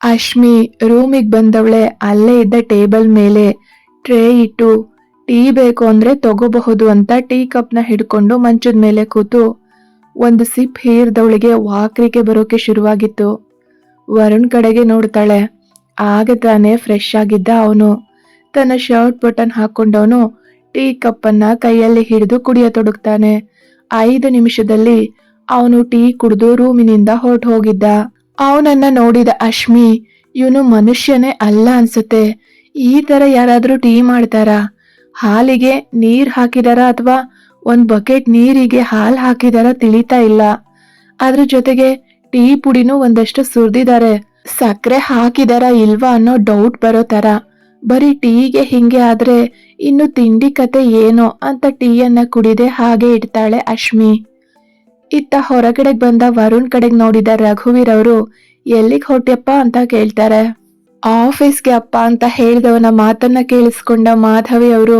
ಅಶ್ಮಿ ರೂಮಿಗೆ ಬಂದವಳೆ ಅಲ್ಲೇ ಇದ್ದ ಟೇಬಲ್ ಮೇಲೆ ಟ್ರೇ ಇಟ್ಟು ಟೀ ಬೇಕು ಅಂದ್ರೆ ತಗೋಬಹುದು ಅಂತ ಟೀ ಕಪ್ನ ಹಿಡ್ಕೊಂಡು ಮಂಚದ ಮೇಲೆ ಕೂತು ಒಂದು ಸಿಪ್ ಹೀರ್ದವಳಿಗೆ ವಾಕರಿಕೆ ಬರೋಕೆ ಶುರುವಾಗಿತ್ತು. ವರುಣ್ ಕಡೆಗೆ ನೋಡ್ತಾಳೆ. ಆಗ ತಾನೇ ಫ್ರೆಶ್ ಆಗಿದ್ದ ಅವನು. ತನ್ನ ಶರ್ಟ್ ಬಟನ್ ಹಾಕೊಂಡವನು ಟೀ ಕಪ್ಪನ್ನ ಕೈಯಲ್ಲಿ ಹಿಡಿದು ಕುಡಿಯತೊಡಗ್ತಾನೆ. 5 ನಿಮಿಷದಲ್ಲಿ ಅವನು ಟೀ ಕುಡಿದು ರೂಮಿನಿಂದ ಹೊರಟು ಹೋಗಿದ್ದ. ಅವನನ್ನ ನೋಡಿದ ಅಶ್ಮಿ, ಇವನು ಮನುಷ್ಯನೇ ಅಲ್ಲ ಅನ್ಸುತ್ತೆ. ಈ ತರ ಯಾರಾದ್ರೂ ಟೀ ಮಾಡ್ತಾರಾ? ಹಾಲಿಗೆ ನೀರ್ ಹಾಕಿದಾರ ಅಥವಾ ಒಂದ್ ಬಕೆಟ್ ನೀರಿಗೆ ಹಾಲ್ ಹಾಕಿದಾರ ತಿಳಿತಾ ಇಲ್ಲ. ಅದ್ರ ಜೊತೆಗೆ ಟೀ ಪುಡಿನೂ ಒಂದಷ್ಟು ಸುರಿದಿದ್ದಾರೆ. ಸಕ್ಕರೆ ಹಾಕಿದಾರ ಇಲ್ವಾ ಅನ್ನೋ ಡೌಟ್ ಬರೋ ತರ. ಬರೀ ಟೀಗೆ ಹಿಂಗೆ ಆದ್ರೆ ಇನ್ನು ತಿಂಡಿ ಕತೆ ಏನೋ ಅಂತ ಟೀಯನ್ನ ಕುಡಿದೆ ಹಾಗೆ ಇಡ್ತಾಳೆ ಅಶ್ಮಿ. ಇತ್ತ ಹೊರಗಡೆಗ್ ಬಂದ ವರುಣ್ ಕಡೆಗ್ ನೋಡಿದ ರಘುವೀರ್ ಅವರು ಎಲ್ಲಿಗ್ ಹೊಟ್ಯಪ್ಪ ಅಂತ ಕೇಳ್ತಾರೆ. ಆಫೀಸ್ಗೆ ಅಪ್ಪ ಅಂತ ಹೇಳಿದವನ ಮಾತನ್ನ ಕೇಳಿಸ್ಕೊಂಡ ಮಾಧವಿ ಅವರು,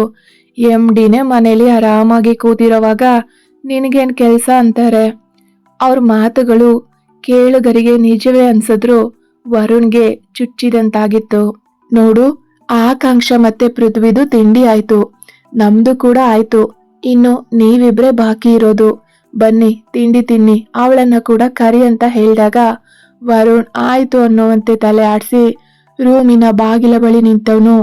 MDನೇ ಮನೇಲಿ ಆರಾಮಾಗಿ ಕೂತಿರೋವಾಗ ನಿನಗೇನ್ ಕೆಲ್ಸ ಅಂತಾರೆ. ಅವ್ರ ಮಾತುಗಳು ಕೇಳುಗರಿಗೆ ನಿಜವೇ ಅನ್ಸಿದ್ರು ವರುಣ್ಗೆ ಚುಚ್ಚಿದಂತಾಗಿತ್ತು. ನೋಡು, ಆಕಾಂಕ್ಷ ಮತ್ತೆ ಪೃಥ್ವಿದು ತಿಂಡಿ ಆಯ್ತು, ನಮ್ದು ಕೂಡ ಆಯ್ತು, ಇನ್ನು ನೀವಿಬ್ರೆ ಬಾಕಿ ಇರೋದು. ಬನ್ನಿ ತಿಂಡಿ ತಿನ್ನಿ, ಅವಳನ್ನ ಕೂಡ ಕರಿ ಅಂತ ಹೇಳಿದಾಗ ವರುಣ್ ಆಯ್ತು ಅನ್ನುವಂತೆ ತಲೆ ಆಡ್ಸಿ ರೂಮಿನ ಬಾಗಿಲ ಬಳಿ ನಿಂತವನು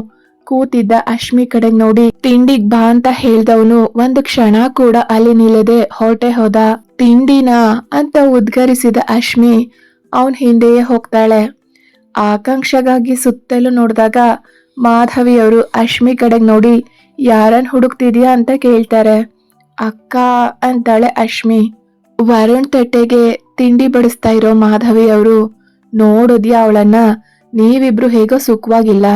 ಕೂತಿದ್ದ ಅಶ್ಮಿ ಕಡೆಗ್ ನೋಡಿ ತಿಂಡಿಗ್ ಬಾ ಅಂತ ಹೇಳ್ದವನು ಒಂದು ಕ್ಷಣ ಕೂಡ ಅಲ್ಲಿ ನಿಲ್ಲದೆ ಹೊರಟೆ ಹೋದ. ತಿಂಡಿನಾ ಅಂತ ಉದ್ಗರಿಸಿದ ಅಶ್ಮಿ ಅವನ್ ಹಿಂದೆಯೇ ಹೋಗ್ತಾಳೆ. ಆಕಾಂಕ್ಷಗಾಗಿ ಸುತ್ತಲೂ ನೋಡಿದಾಗ ಮಾಧವಿಯವರು ಅಶ್ಮಿ ಕಡೆಗ್ ನೋಡಿ ಯಾರನ್ ಹುಡುಕ್ತಿದ್ಯಾ ಅಂತ ಕೇಳ್ತಾರೆ. ಅಕ್ಕ ಅಂತಾಳೆ ಅಶ್ಮಿ. ವರುಣ್ ತಟ್ಟೆಗೆ ತಿಂಡಿ ಬಡಿಸ್ತಾ ಇರೋ ಮಾಧವಿ ಅವರು, ನೋಡಿದ್ಯಾ ಅವಳನ್ನ, ನೀವಿಬ್ರು ಹೇಗೋ ಸುಖವಾಗಿಲ್ಲ,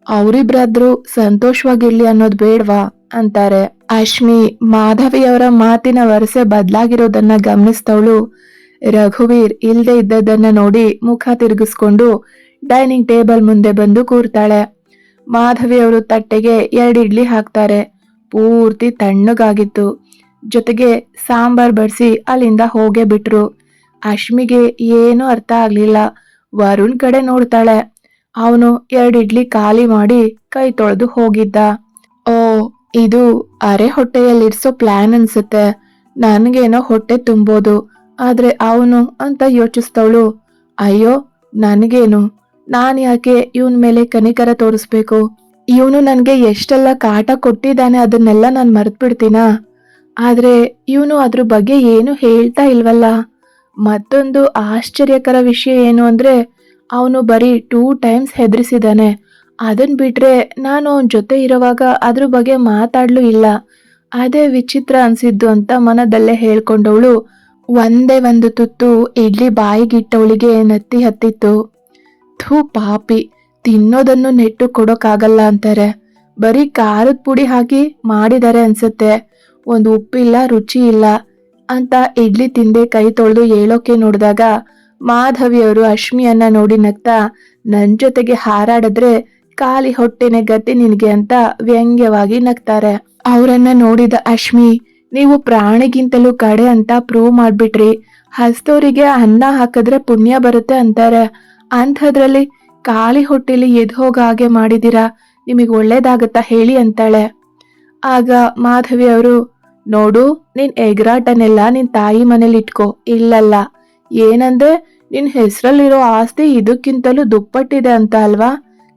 ಅವರಿಬ್ರಾದ್ರೂ ಸಂತೋಷವಾಗಿರ್ಲಿ ಅನ್ನೋದ್ ಬೇಡ್ವಾ ಅಂತಾರೆ. ಅಶ್ಮಿ ಮಾಧವಿಯವರ ಮಾತಿನ ವರಸೆ ಬದಲಾಗಿರೋದನ್ನ ಗಮನಿಸ್ತವಳು ರಘುವೀರ್ ಇಲ್ದೆ ಇದ್ದದನ್ನ ನೋಡಿ ಮುಖ ತಿರುಗಿಸ್ಕೊಂಡು ಡೈನಿಂಗ್ ಟೇಬಲ್ ಮುಂದೆ ಬಂದು ಕೂರ್ತಾಳೆ. ಮಾಧವಿಯವರು ತಟ್ಟೆಗೆ 2 ಇಡ್ಲಿ ಹಾಕ್ತಾರೆ. ಪೂರ್ತಿ ತಣ್ಣಗಾಗಿತ್ತು. ಜೊತೆಗೆ ಸಾಂಬಾರ್ ಬಡಿಸಿ ಅಲ್ಲಿಂದ ಹೋಗೇ ಬಿಟ್ರು. ಅಶ್ಮಿಗೆ ಏನೂ ಅರ್ಥ ಆಗ್ಲಿಲ್ಲ. ವರುಣ್ ಕಡೆ ನೋಡ್ತಾಳೆ. ಅವನು 2 ಇಡ್ಲಿ ಖಾಲಿ ಮಾಡಿ ಕೈ ತೊಳೆದು ಹೋಗಿದ್ದ. ಓ, ಇದು ಅರೆ ಹೊಟ್ಟೆಯಲ್ಲಿರ್ಸೋ ಪ್ಲಾನ್ ಅನ್ಸುತ್ತೆ. ನನ್ಗೇನೋ ಹೊಟ್ಟೆ ತುಂಬೋದು, ಆದ್ರೆ ಅವನು ಅಂತ ಯೋಚಿಸ್ತವಳು. ಅಯ್ಯೋ ನನ್ಗೇನು, ನಾನ್ ಯಾಕೆ ಇವನ್ ಮೇಲೆ ಕನಿಕರ ತೋರಿಸ್ಬೇಕು? ಇವನು ನನ್ಗೆ ಎಷ್ಟೆಲ್ಲ ಕಾಟ ಕೊಟ್ಟಿದ್ದಾನೆ ಅದನ್ನೆಲ್ಲ ನಾನ್ ಮರ್ತ್ಬಿಡ್ತೀನಾ? ಆದ್ರೆ ಇವನು ಅದ್ರ ಬಗ್ಗೆ ಏನು ಹೇಳ್ತಾ ಇಲ್ವಲ್ಲ. ಮತ್ತೊಂದು ಆಶ್ಚರ್ಯಕರ ವಿಷಯ ಏನು ಅಂದ್ರೆ ಅವನು ಬರೀ 2 ಟೈಮ್ಸ್ ಹೆದರಿಸಿದಾನೆ. ಅದನ್ ಬಿಟ್ರೆ ನಾನು ಅವನ ಜೊತೆ ಇರುವಾಗ ಅದ್ರ ಬಗ್ಗೆ ಮಾತಾಡ್ಲೂ ಇಲ್ಲ. ಅದೇ ವಿಚಿತ್ರ ಅನ್ಸಿದ್ದು ಅಂತ ಮನದಲ್ಲೇ ಹೇಳ್ಕೊಂಡವಳು ಒಂದೇ ಒಂದು ತುತ್ತು ಇಡ್ಲಿ ಬಾಯಿಗಿಟ್ಟವಳಿಗೆ ನತ್ತಿ ಹತ್ತಿತ್ತು. ಥೂ ಪಾಪಿ, ತಿನ್ನೋದನ್ನು ನೆಟ್ಟು ಕೊಡೋಕ್ಕಾಗಲ್ಲ ಅಂತಾರೆ. ಬರೀ ಖಾರದ ಪುಡಿ ಹಾಕಿ ಮಾಡಿದಾರೆ ಅನ್ಸುತ್ತೆ, ಒಂದು ಉಪ್ಪಿಲ್ಲ ರುಚಿ ಇಲ್ಲ ಅಂತ ಇಡ್ಲಿ ತಿಂದೆ ಕೈ ತೊಳೆದು ಹೇಳೋಕೆ ನೋಡಿದಾಗ ಮಾಧವಿಯವರು ಅಶ್ಮಿಯನ್ನ ನೋಡಿ ನಗ್ತಾ, ನನ್ ಜೊತೆಗೆ ಹಾರಾಡಿದ್ರೆ ಖಾಲಿ ಹೊಟ್ಟೆನೆ ಗತಿ ನಿನ್ಗೆ ಅಂತ ವ್ಯಂಗ್ಯವಾಗಿ ನಗ್ತಾರೆ. ಅವರನ್ನ ನೋಡಿದ ಅಶ್ಮಿ, ನೀವು ಪ್ರಾಣಿಗಿಂತಲೂ ಕಡೆ ಅಂತ ಪ್ರೂವ್ ಮಾಡ್ಬಿಟ್ರಿ. ಹಸ್ತೋರಿಗೆ ಅನ್ನ ಹಾಕಿದ್ರೆ ಪುಣ್ಯ ಬರುತ್ತೆ ಅಂತಾರೆ, ಅಂಥದ್ರಲ್ಲಿ ಖಾಲಿ ಹೊಟ್ಟೆಲಿ ಎದ್ ಹೋಗ ಹಾಗೆ ಮಾಡಿದೀರಾ, ನಿಮಗ್ ಒಳ್ಳೇದಾಗತ್ತಾ ಹೇಳಿ ಅಂತಾಳೆ. ಆಗ ಮಾಧವಿ ಅವರು, ನೋಡು, ನಿನ್ ಎಗರಾಟನೆಲ್ಲ ನಿನ್ ತಾಯಿ ಮನೇಲಿ ಇಟ್ಕೋ. ಇಲ್ಲಲ್ಲ, ಏನಂದ್ರೆ ನಿನ್ ಹೆಸರಲ್ಲಿರೋ ಆಸ್ತಿ ಇದಕ್ಕಿಂತಲೂ ದುಪ್ಪಟ್ಟಿದೆ ಅಂತ ಅಲ್ವಾ?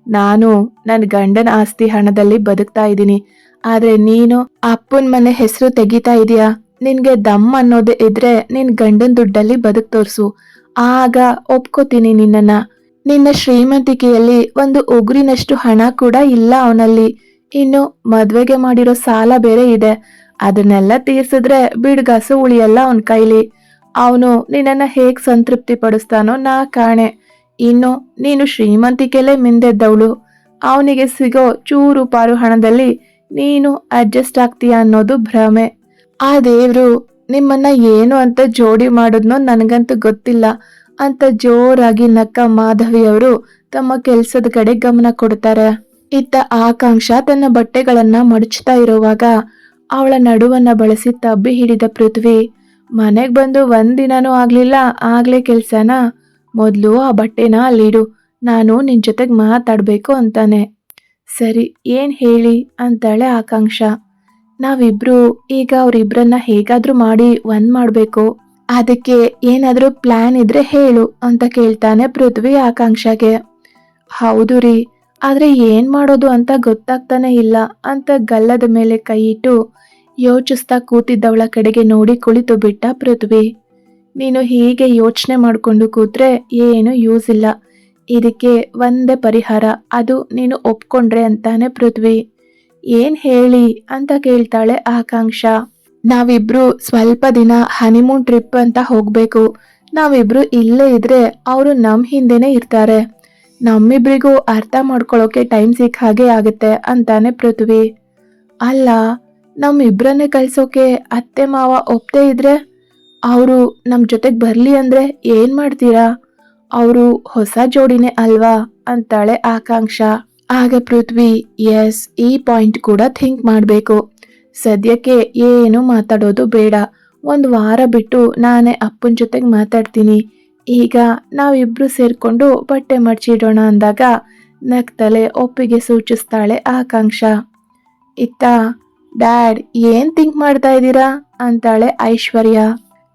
ನಾನು ನನ್ ಗಂಡನ ಆಸ್ತಿ ಹಣದಲ್ಲಿ ಬದುಕ್ತಾ ಇದ್ದೀನಿ, ಆದ್ರೆ ನೀನು ಅಪ್ಪನ್ ಮನೆ ಹೆಸರು ತೆಗಿತಾ ಇದೀಯಾ. ನಿನ್ಗೆ ದಮ್ ಅನ್ನೋದೇ ಇದ್ರೆ ನಿನ್ ಗಂಡನ್ ದುಡ್ಡಲ್ಲಿ ಬದುಕ್ ತೋರ್ಸು, ಆಗ ಒಪ್ಕೋತೀನಿ ನಿನ್ನನ್ನ. ನಿನ್ನ ಶ್ರೀಮಂತಿಕೆಯಲ್ಲಿ ಒಂದು ಉಗುರಿನಷ್ಟು ಹಣ ಕೂಡ ಇಲ್ಲ ಅವನಲ್ಲಿ. ಇನ್ನು ಮದ್ವೆಗೆ ಮಾಡಿರೋ ಸಾಲ ಬೇರೆ ಇದೆ, ಅದನ್ನೆಲ್ಲ ತೀರ್ಸಿದ್ರೆ ಬಿಡ್ಗಾಸು ಉಳಿಯಲ್ಲ ಅವನ್ ಕೈಲಿ. ಅವನು ನಿನ್ನನ್ನ ಹೇಗ್ ಸಂತೃಪ್ತಿ ಪಡಿಸ್ತಾನೋ ನಾ ಕಾಣೆ. ಇನ್ನು ನೀನು ಶ್ರೀಮಂತಿಕೆಲೇ ಮಿಂದೆದ್ದವಳು, ಅವನಿಗೆ ಸಿಗೋ ಚೂರು ಪಾರು ಹಣದಲ್ಲಿ ನೀನು ಅಡ್ಜಸ್ಟ್ ಆಗ್ತೀಯ ಅನ್ನೋದು ಭ್ರಮೆ. ಆ ದೇವ್ರು ನಿಮ್ಮನ್ನ ಏನು ಅಂತ ಜೋಡಿ ಮಾಡಿದ್ನೋ ನನಗಂತೂ ಗೊತ್ತಿಲ್ಲ ಅಂತ ಜೋರಾಗಿ ನಕ್ಕ ಮಾಧವಿಯವರು ತಮ್ಮ ಕೆಲ್ಸದ ಕಡೆ ಗಮನ ಕೊಡ್ತಾರೆ. ಇತ್ತ ಆಕಾಂಕ್ಷ ತನ್ನ ಬಟ್ಟೆಗಳನ್ನ ಮಡಚ್ತಾ ಇರುವಾಗ ಅವಳ ನಡುವನ್ನ ಬಳಸಿ ತಬ್ಬಿ ಹಿಡಿದ ಪೃಥ್ವಿ, ಮನೆಗ್ ಬಂದು 1 ದಿನನೂ ಆಗ್ಲಿಲ್ಲ ಆಗ್ಲೇ ಕೆಲ್ಸನ? ಮೊದ್ಲು ಆ ಬಟ್ಟೆನ ಅಲ್ಲಿಡು, ನಾನು ನಿನ್ ಜೊತೆಗೆ ಮಾತಾಡ್ಬೇಕು ಅಂತಾನೆ. ಸರಿ, ಏನ್ ಹೇಳಿ ಅಂತಾಳೆ ಆಕಾಂಕ್ಷ. ನಾವಿಬ್ರು ಈಗ ಅವ್ರಿಬ್ರನ್ನ ಹೇಗಾದ್ರೂ ಮಾಡಿ ಒಂದ್ ಮಾಡ್ಬೇಕು. ಅದಕ್ಕೆ ಏನಾದ್ರೂ ಪ್ಲಾನ್ ಇದ್ರೆ ಹೇಳು ಅಂತ ಕೇಳ್ತಾನೆ ಪೃಥ್ವಿ ಆಕಾಂಕ್ಷಗೆ. ಹೌದು ರೀ, ಆದ್ರೆ ಏನ್ ಮಾಡೋದು ಅಂತ ಗೊತ್ತಾಗ್ತಾನೆ ಇಲ್ಲ ಅಂತ ಗಲ್ಲದ ಮೇಲೆ ಕೈ ಇಟ್ಟು ಯೋಚಿಸ್ತಾ ಕೂತಿದ್ದವಳ ಕಡೆಗೆ ನೋಡಿ ಕುಳಿತು ಬಿಟ್ಟ ಪೃಥ್ವಿ. ನೀನು ಹೀಗೆ ಯೋಚನೆ ಮಾಡ್ಕೊಂಡು ಕೂತ್ರೆ ಏನು ಯೂಸ್ ಇಲ್ಲ. ಇದಕ್ಕೆ ಒಂದೇ ಪರಿಹಾರ, ಅದು ನೀನು ಒಪ್ಕೊಂಡ್ರೆ ಅಂತಾನೆ ಪೃಥ್ವಿ. ಏನ್ ಹೇಳಿ ಅಂತ ಕೇಳ್ತಾಳೆ ಆಕಾಂಕ್ಷ. ನಾವಿಬ್ರು ಸ್ವಲ್ಪ ದಿನ ಹನಿಮೂನ್ ಟ್ರಿಪ್ ಅಂತ ಹೋಗ್ಬೇಕು. ನಾವಿಬ್ರು ಇಲ್ಲೇ ಇದ್ರೆ ಅವರು ನಮ್ ಹಿಂದೆನೆ ಇರ್ತಾರೆ. ನಮ್ಮಿಬ್ರಿಗೂ ಅರ್ಥ ಮಾಡ್ಕೊಳ್ಳೋಕೆ ಟೈಮ್ ಸಿಕ್ಕ ಹಾಗೆ ಆಗುತ್ತೆ ಅಂತಾನೆ ಪೃಥ್ವಿ. ಅಲ್ಲ, ನಮ್ಮಿಬ್ರನ್ನೇ ಕಳ್ಸೋಕೆ ಅತ್ತೆ ಮಾವ ಒಪ್ದೇ ಇದ್ರೆ ಅವರು ನಮ್ ಜೊತೆಗ್ ಬರ್ಲಿ ಅಂದ್ರೆ ಏನ್ ಮಾಡ್ತೀರಾ? ಅವರು ಹೊಸ ಜೋಡಿನೇ ಅಲ್ವಾ ಅಂತಾಳೆ ಆಕಾಂಕ್ಷ. ಆಗ ಪೃಥ್ವಿ, ಎಸ್, ಈ ಪಾಯಿಂಟ್ ಕೂಡ ಥಿಂಕ್ ಮಾಡ್ಬೇಕು. ಸದ್ಯಕ್ಕೆ ಏನು ಮಾತಾಡೋದು ಬೇಡ. ಒಂದು ವಾರ ಬಿಟ್ಟು ನಾನೇ ಅಪ್ಪನ ಜೊತೆಗೆ ಮಾತಾಡ್ತೀನಿ. ಈಗ ನಾವಿಬ್ರು ಸೇರ್ಕೊಂಡು ಬಟ್ಟೆ ಮಡ್ಚಿಡೋಣ ಅಂದಾಗ ನಗ್ತಲೆ ಒಪ್ಪಿಗೆ ಸೂಚಿಸ್ತಾಳೆ ಆಕಾಂಕ್ಷ. ಇತ್ತ ಡ್ಯಾಡ್, ಏನ್ ಥಿಂಕ್ ಮಾಡ್ತಾ ಇದ್ದೀರಾ ಅಂತಾಳೆ ಐಶ್ವರ್ಯ.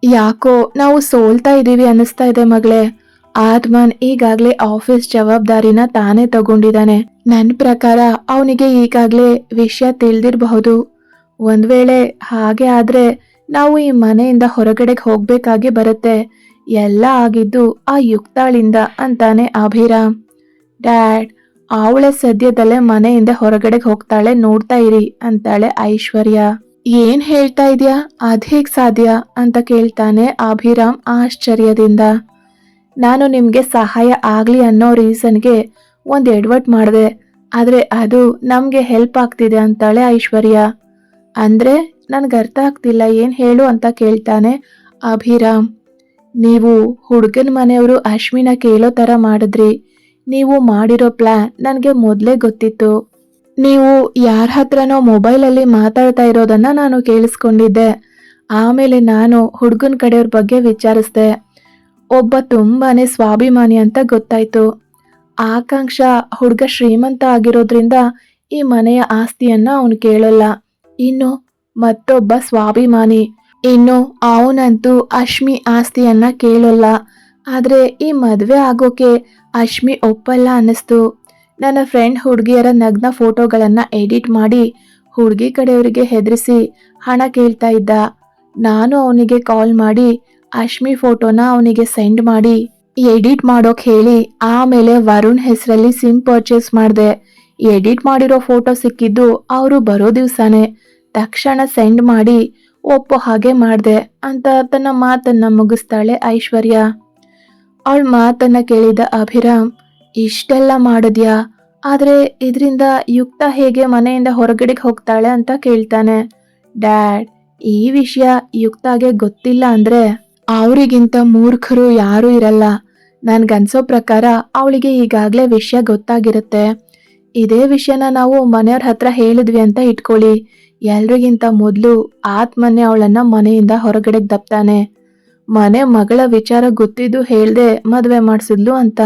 ಯಾಕೋ ನಾವು ಸೋಲ್ತಾ ಇದೀವಿ ಅನ್ನಿಸ್ತಾ ಇದೆ ಮಗಳೇ. ಆತ್ಮನ್ ಈಗಾಗ್ಲೇ ಆಫೀಸ್ ಜವಾಬ್ದಾರಿನ ತಾನೇ ತಗೊಂಡಿದ್ದಾನೆ. ನನ್ನ ಪ್ರಕಾರ ಅವನಿಗೆ ಈಗಾಗ್ಲೇ ವಿಷಯ ತಿಳಿದಿರಬಹುದು. ಒಂದ್ ವೇಳೆ ಹಾಗೆ ಆದ್ರೆ ನಾವು ಈ ಮನೆಯಿಂದ ಹೊರಗಡೆಗೆ ಹೋಗ್ಬೇಕಾಗಿ ಬರುತ್ತೆ. ಎಲ್ಲ ಆಗಿದ್ದು ಆ ಯುಕ್ತಾಳಿಂದ ಅಂತಾನೆ ಅಭಿರಾಮ್. ಡ್ಯಾಡ್, ಅವಳೆ ಸದ್ಯದಲ್ಲೇ ಮನೆಯಿಂದ ಹೊರಗಡೆಗೆ ಹೋಗ್ತಾಳೆ, ನೋಡ್ತಾ ಇರಿ ಅಂತಾಳೆ ಐಶ್ವರ್ಯ. ಏನ್ ಹೇಳ್ತಾ ಇದ್ಯಾ, ಅದೇಗ್ ಸಾಧ್ಯ ಅಂತ ಕೇಳ್ತಾನೆ ಅಭಿರಾಮ್ ಆಶ್ಚರ್ಯದಿಂದ. ನಾನು ನಿಮ್ಗೆ ಸಹಾಯ ಆಗ್ಲಿ ಅನ್ನೋ ರೀಸನ್ಗೆ ಒಂದ್ ಎಡವಟ್ ಮಾಡಿದೆ, ಆದ್ರೆ ಅದು ನಮ್ಗೆ ಹೆಲ್ಪ್ ಆಗ್ತಿದೆ ಅಂತಾಳೆ ಐಶ್ವರ್ಯ. ಅಂದ್ರೆ ನನ್ಗೆ ಅರ್ಥ ಆಗ್ತಿಲ್ಲ, ಏನ್ ಹೇಳು ಅಂತ ಕೇಳ್ತಾನೆ ಅಭಿರಾಮ್. ನೀವು ಹುಡುಗನ ಮನೆಯವರು ಅಶ್ವಿನ ಕೇಳೋ ತರ ಮಾಡಿದ್ರಿ. ನೀವು ಮಾಡಿರೋ ಪ್ಲಾನ್ ನನ್ಗೆ ಮೊದ್ಲೇ ಗೊತ್ತಿತ್ತು. ನೀವು ಯಾರ ಹತ್ರನೋ ಮೊಬೈಲಲ್ಲಿ ಮಾತಾಡ್ತಾ ಇರೋದನ್ನ ನಾನು ಕೇಳಿಸ್ಕೊಂಡಿದ್ದೆ. ಆಮೇಲೆ ನಾನು ಹುಡುಗನ ಕಡೆಯವ್ರ ಬಗ್ಗೆ ವಿಚಾರಿಸ್ದೆ. ಒಬ್ಬ ತುಂಬಾನೇ ಸ್ವಾಭಿಮಾನಿ ಅಂತ ಗೊತ್ತಾಯ್ತು. ಆಕಾಂಕ್ಷ ಹುಡುಗ ಶ್ರೀಮಂತ ಆಗಿರೋದ್ರಿಂದ ಈ ಮನೆಯ ಆಸ್ತಿಯನ್ನ ಅವನು ಕೇಳಲ್ಲ. ಇನ್ನು ಮತ್ತೊಬ್ಬ ಸ್ವಾಭಿಮಾನಿ, ಇನ್ನು ಅವನಂತೂ ಅಶ್ಮಿ ಆಸ್ತಿಯನ್ನ ಕೇಳಲ್ಲ. ಆದ್ರೆ ಈ ಮದ್ವೆ ಆಗೋಕೆ ಅಶ್ಮಿ ಒಪ್ಪಲ್ಲ ಅನ್ನಿಸ್ತು. ನನ್ನ ಫ್ರೆಂಡ್ ಹುಡುಗಿಯರ ನಗ್ನ ಫೋಟೋಗಳನ್ನ ಎಡಿಟ್ ಮಾಡಿ ಹುಡುಗಿ ಕಡೆಯವರಿಗೆ ಹೆದರಿಸಿ ಹಣ ಕೇಳ್ತಾ ಇದ್ದ. ನಾನು ಅವನಿಗೆ ಕಾಲ್ ಮಾಡಿ ಅಶ್ಮಿ ಫೋಟೋನ ಅವನಿಗೆ ಸೆಂಡ್ ಮಾಡಿ ಎಡಿಟ್ ಮಾಡೋಕ್ ಹೇಳಿ ಆಮೇಲೆ ವರುಣ್ ಹೆಸರಲ್ಲಿ ಸಿಮ್ ಪರ್ಚೇಸ್ ಮಾಡಿದೆ. ಎಡಿಟ್ ಮಾಡಿರೋ ಫೋಟೋ ಸಿಕ್ಕಿದ್ದು ಅವರು ಬರೋ ದಿವ್ಸನೇ. ತಕ್ಷಣ ಸೆಂಡ್ ಮಾಡಿ ಒಪ್ಪೋ ಹಾಗೆ ಮಾಡ್ದೆ ಅಂತ ತನ್ನ ಮಾತನ್ನ ಮುಗಿಸ್ತಾಳೆ ಐಶ್ವರ್ಯ. ಅವಳ ಮಾತನ್ನ ಕೇಳಿದ ಅಭಿರಾಮ್, ಇಷ್ಟೆಲ್ಲ ಮಾಡಿದ್ಯಾ, ಆದ್ರೆ ಇದರಿಂದ ಯುಕ್ತ ಹೇಗೆ ಮನೆಯಿಂದ ಹೊರಗಡೆಗೆ ಹೋಗ್ತಾಳೆ ಅಂತ ಕೇಳ್ತಾನೆ. ಡ್ಯಾಡ್, ಈ ವಿಷಯ ಯುಕ್ತಾಗೆ ಗೊತ್ತಿಲ್ಲ ಅಂದ್ರೆ ಅವರಿಗಿಂತ ಮೂರ್ಖರು ಯಾರೂ ಇರಲ್ಲ. ನನ್ಗನ್ಸೋ ಪ್ರಕಾರ ಅವಳಿಗೆ ಈಗಾಗ್ಲೇ ವಿಷಯ ಗೊತ್ತಾಗಿರುತ್ತೆ. ಇದೇ ವಿಷಯನ ನಾವು ಮನೆಯವ್ರ ಹತ್ರ ಹೇಳಿದ್ವಿ ಅಂತ ಇಟ್ಕೊಳ್ಳಿ. ಎಲ್ರಿಗಿಂತ ಮೊದಲು ಆತ್ಮನ್ನೇ ಅವಳನ್ನ ಮನೆಯಿಂದ ಹೊರಗಡೆಗೆ ದಪ್ತಾನೆ. ಮನೆ ಮಗಳ ವಿಚಾರ ಗೊತ್ತಿದ್ದು ಹೇಳ್ದೆ ಮದ್ವೆ ಮಾಡಿಸಿದ್ಲು ಅಂತ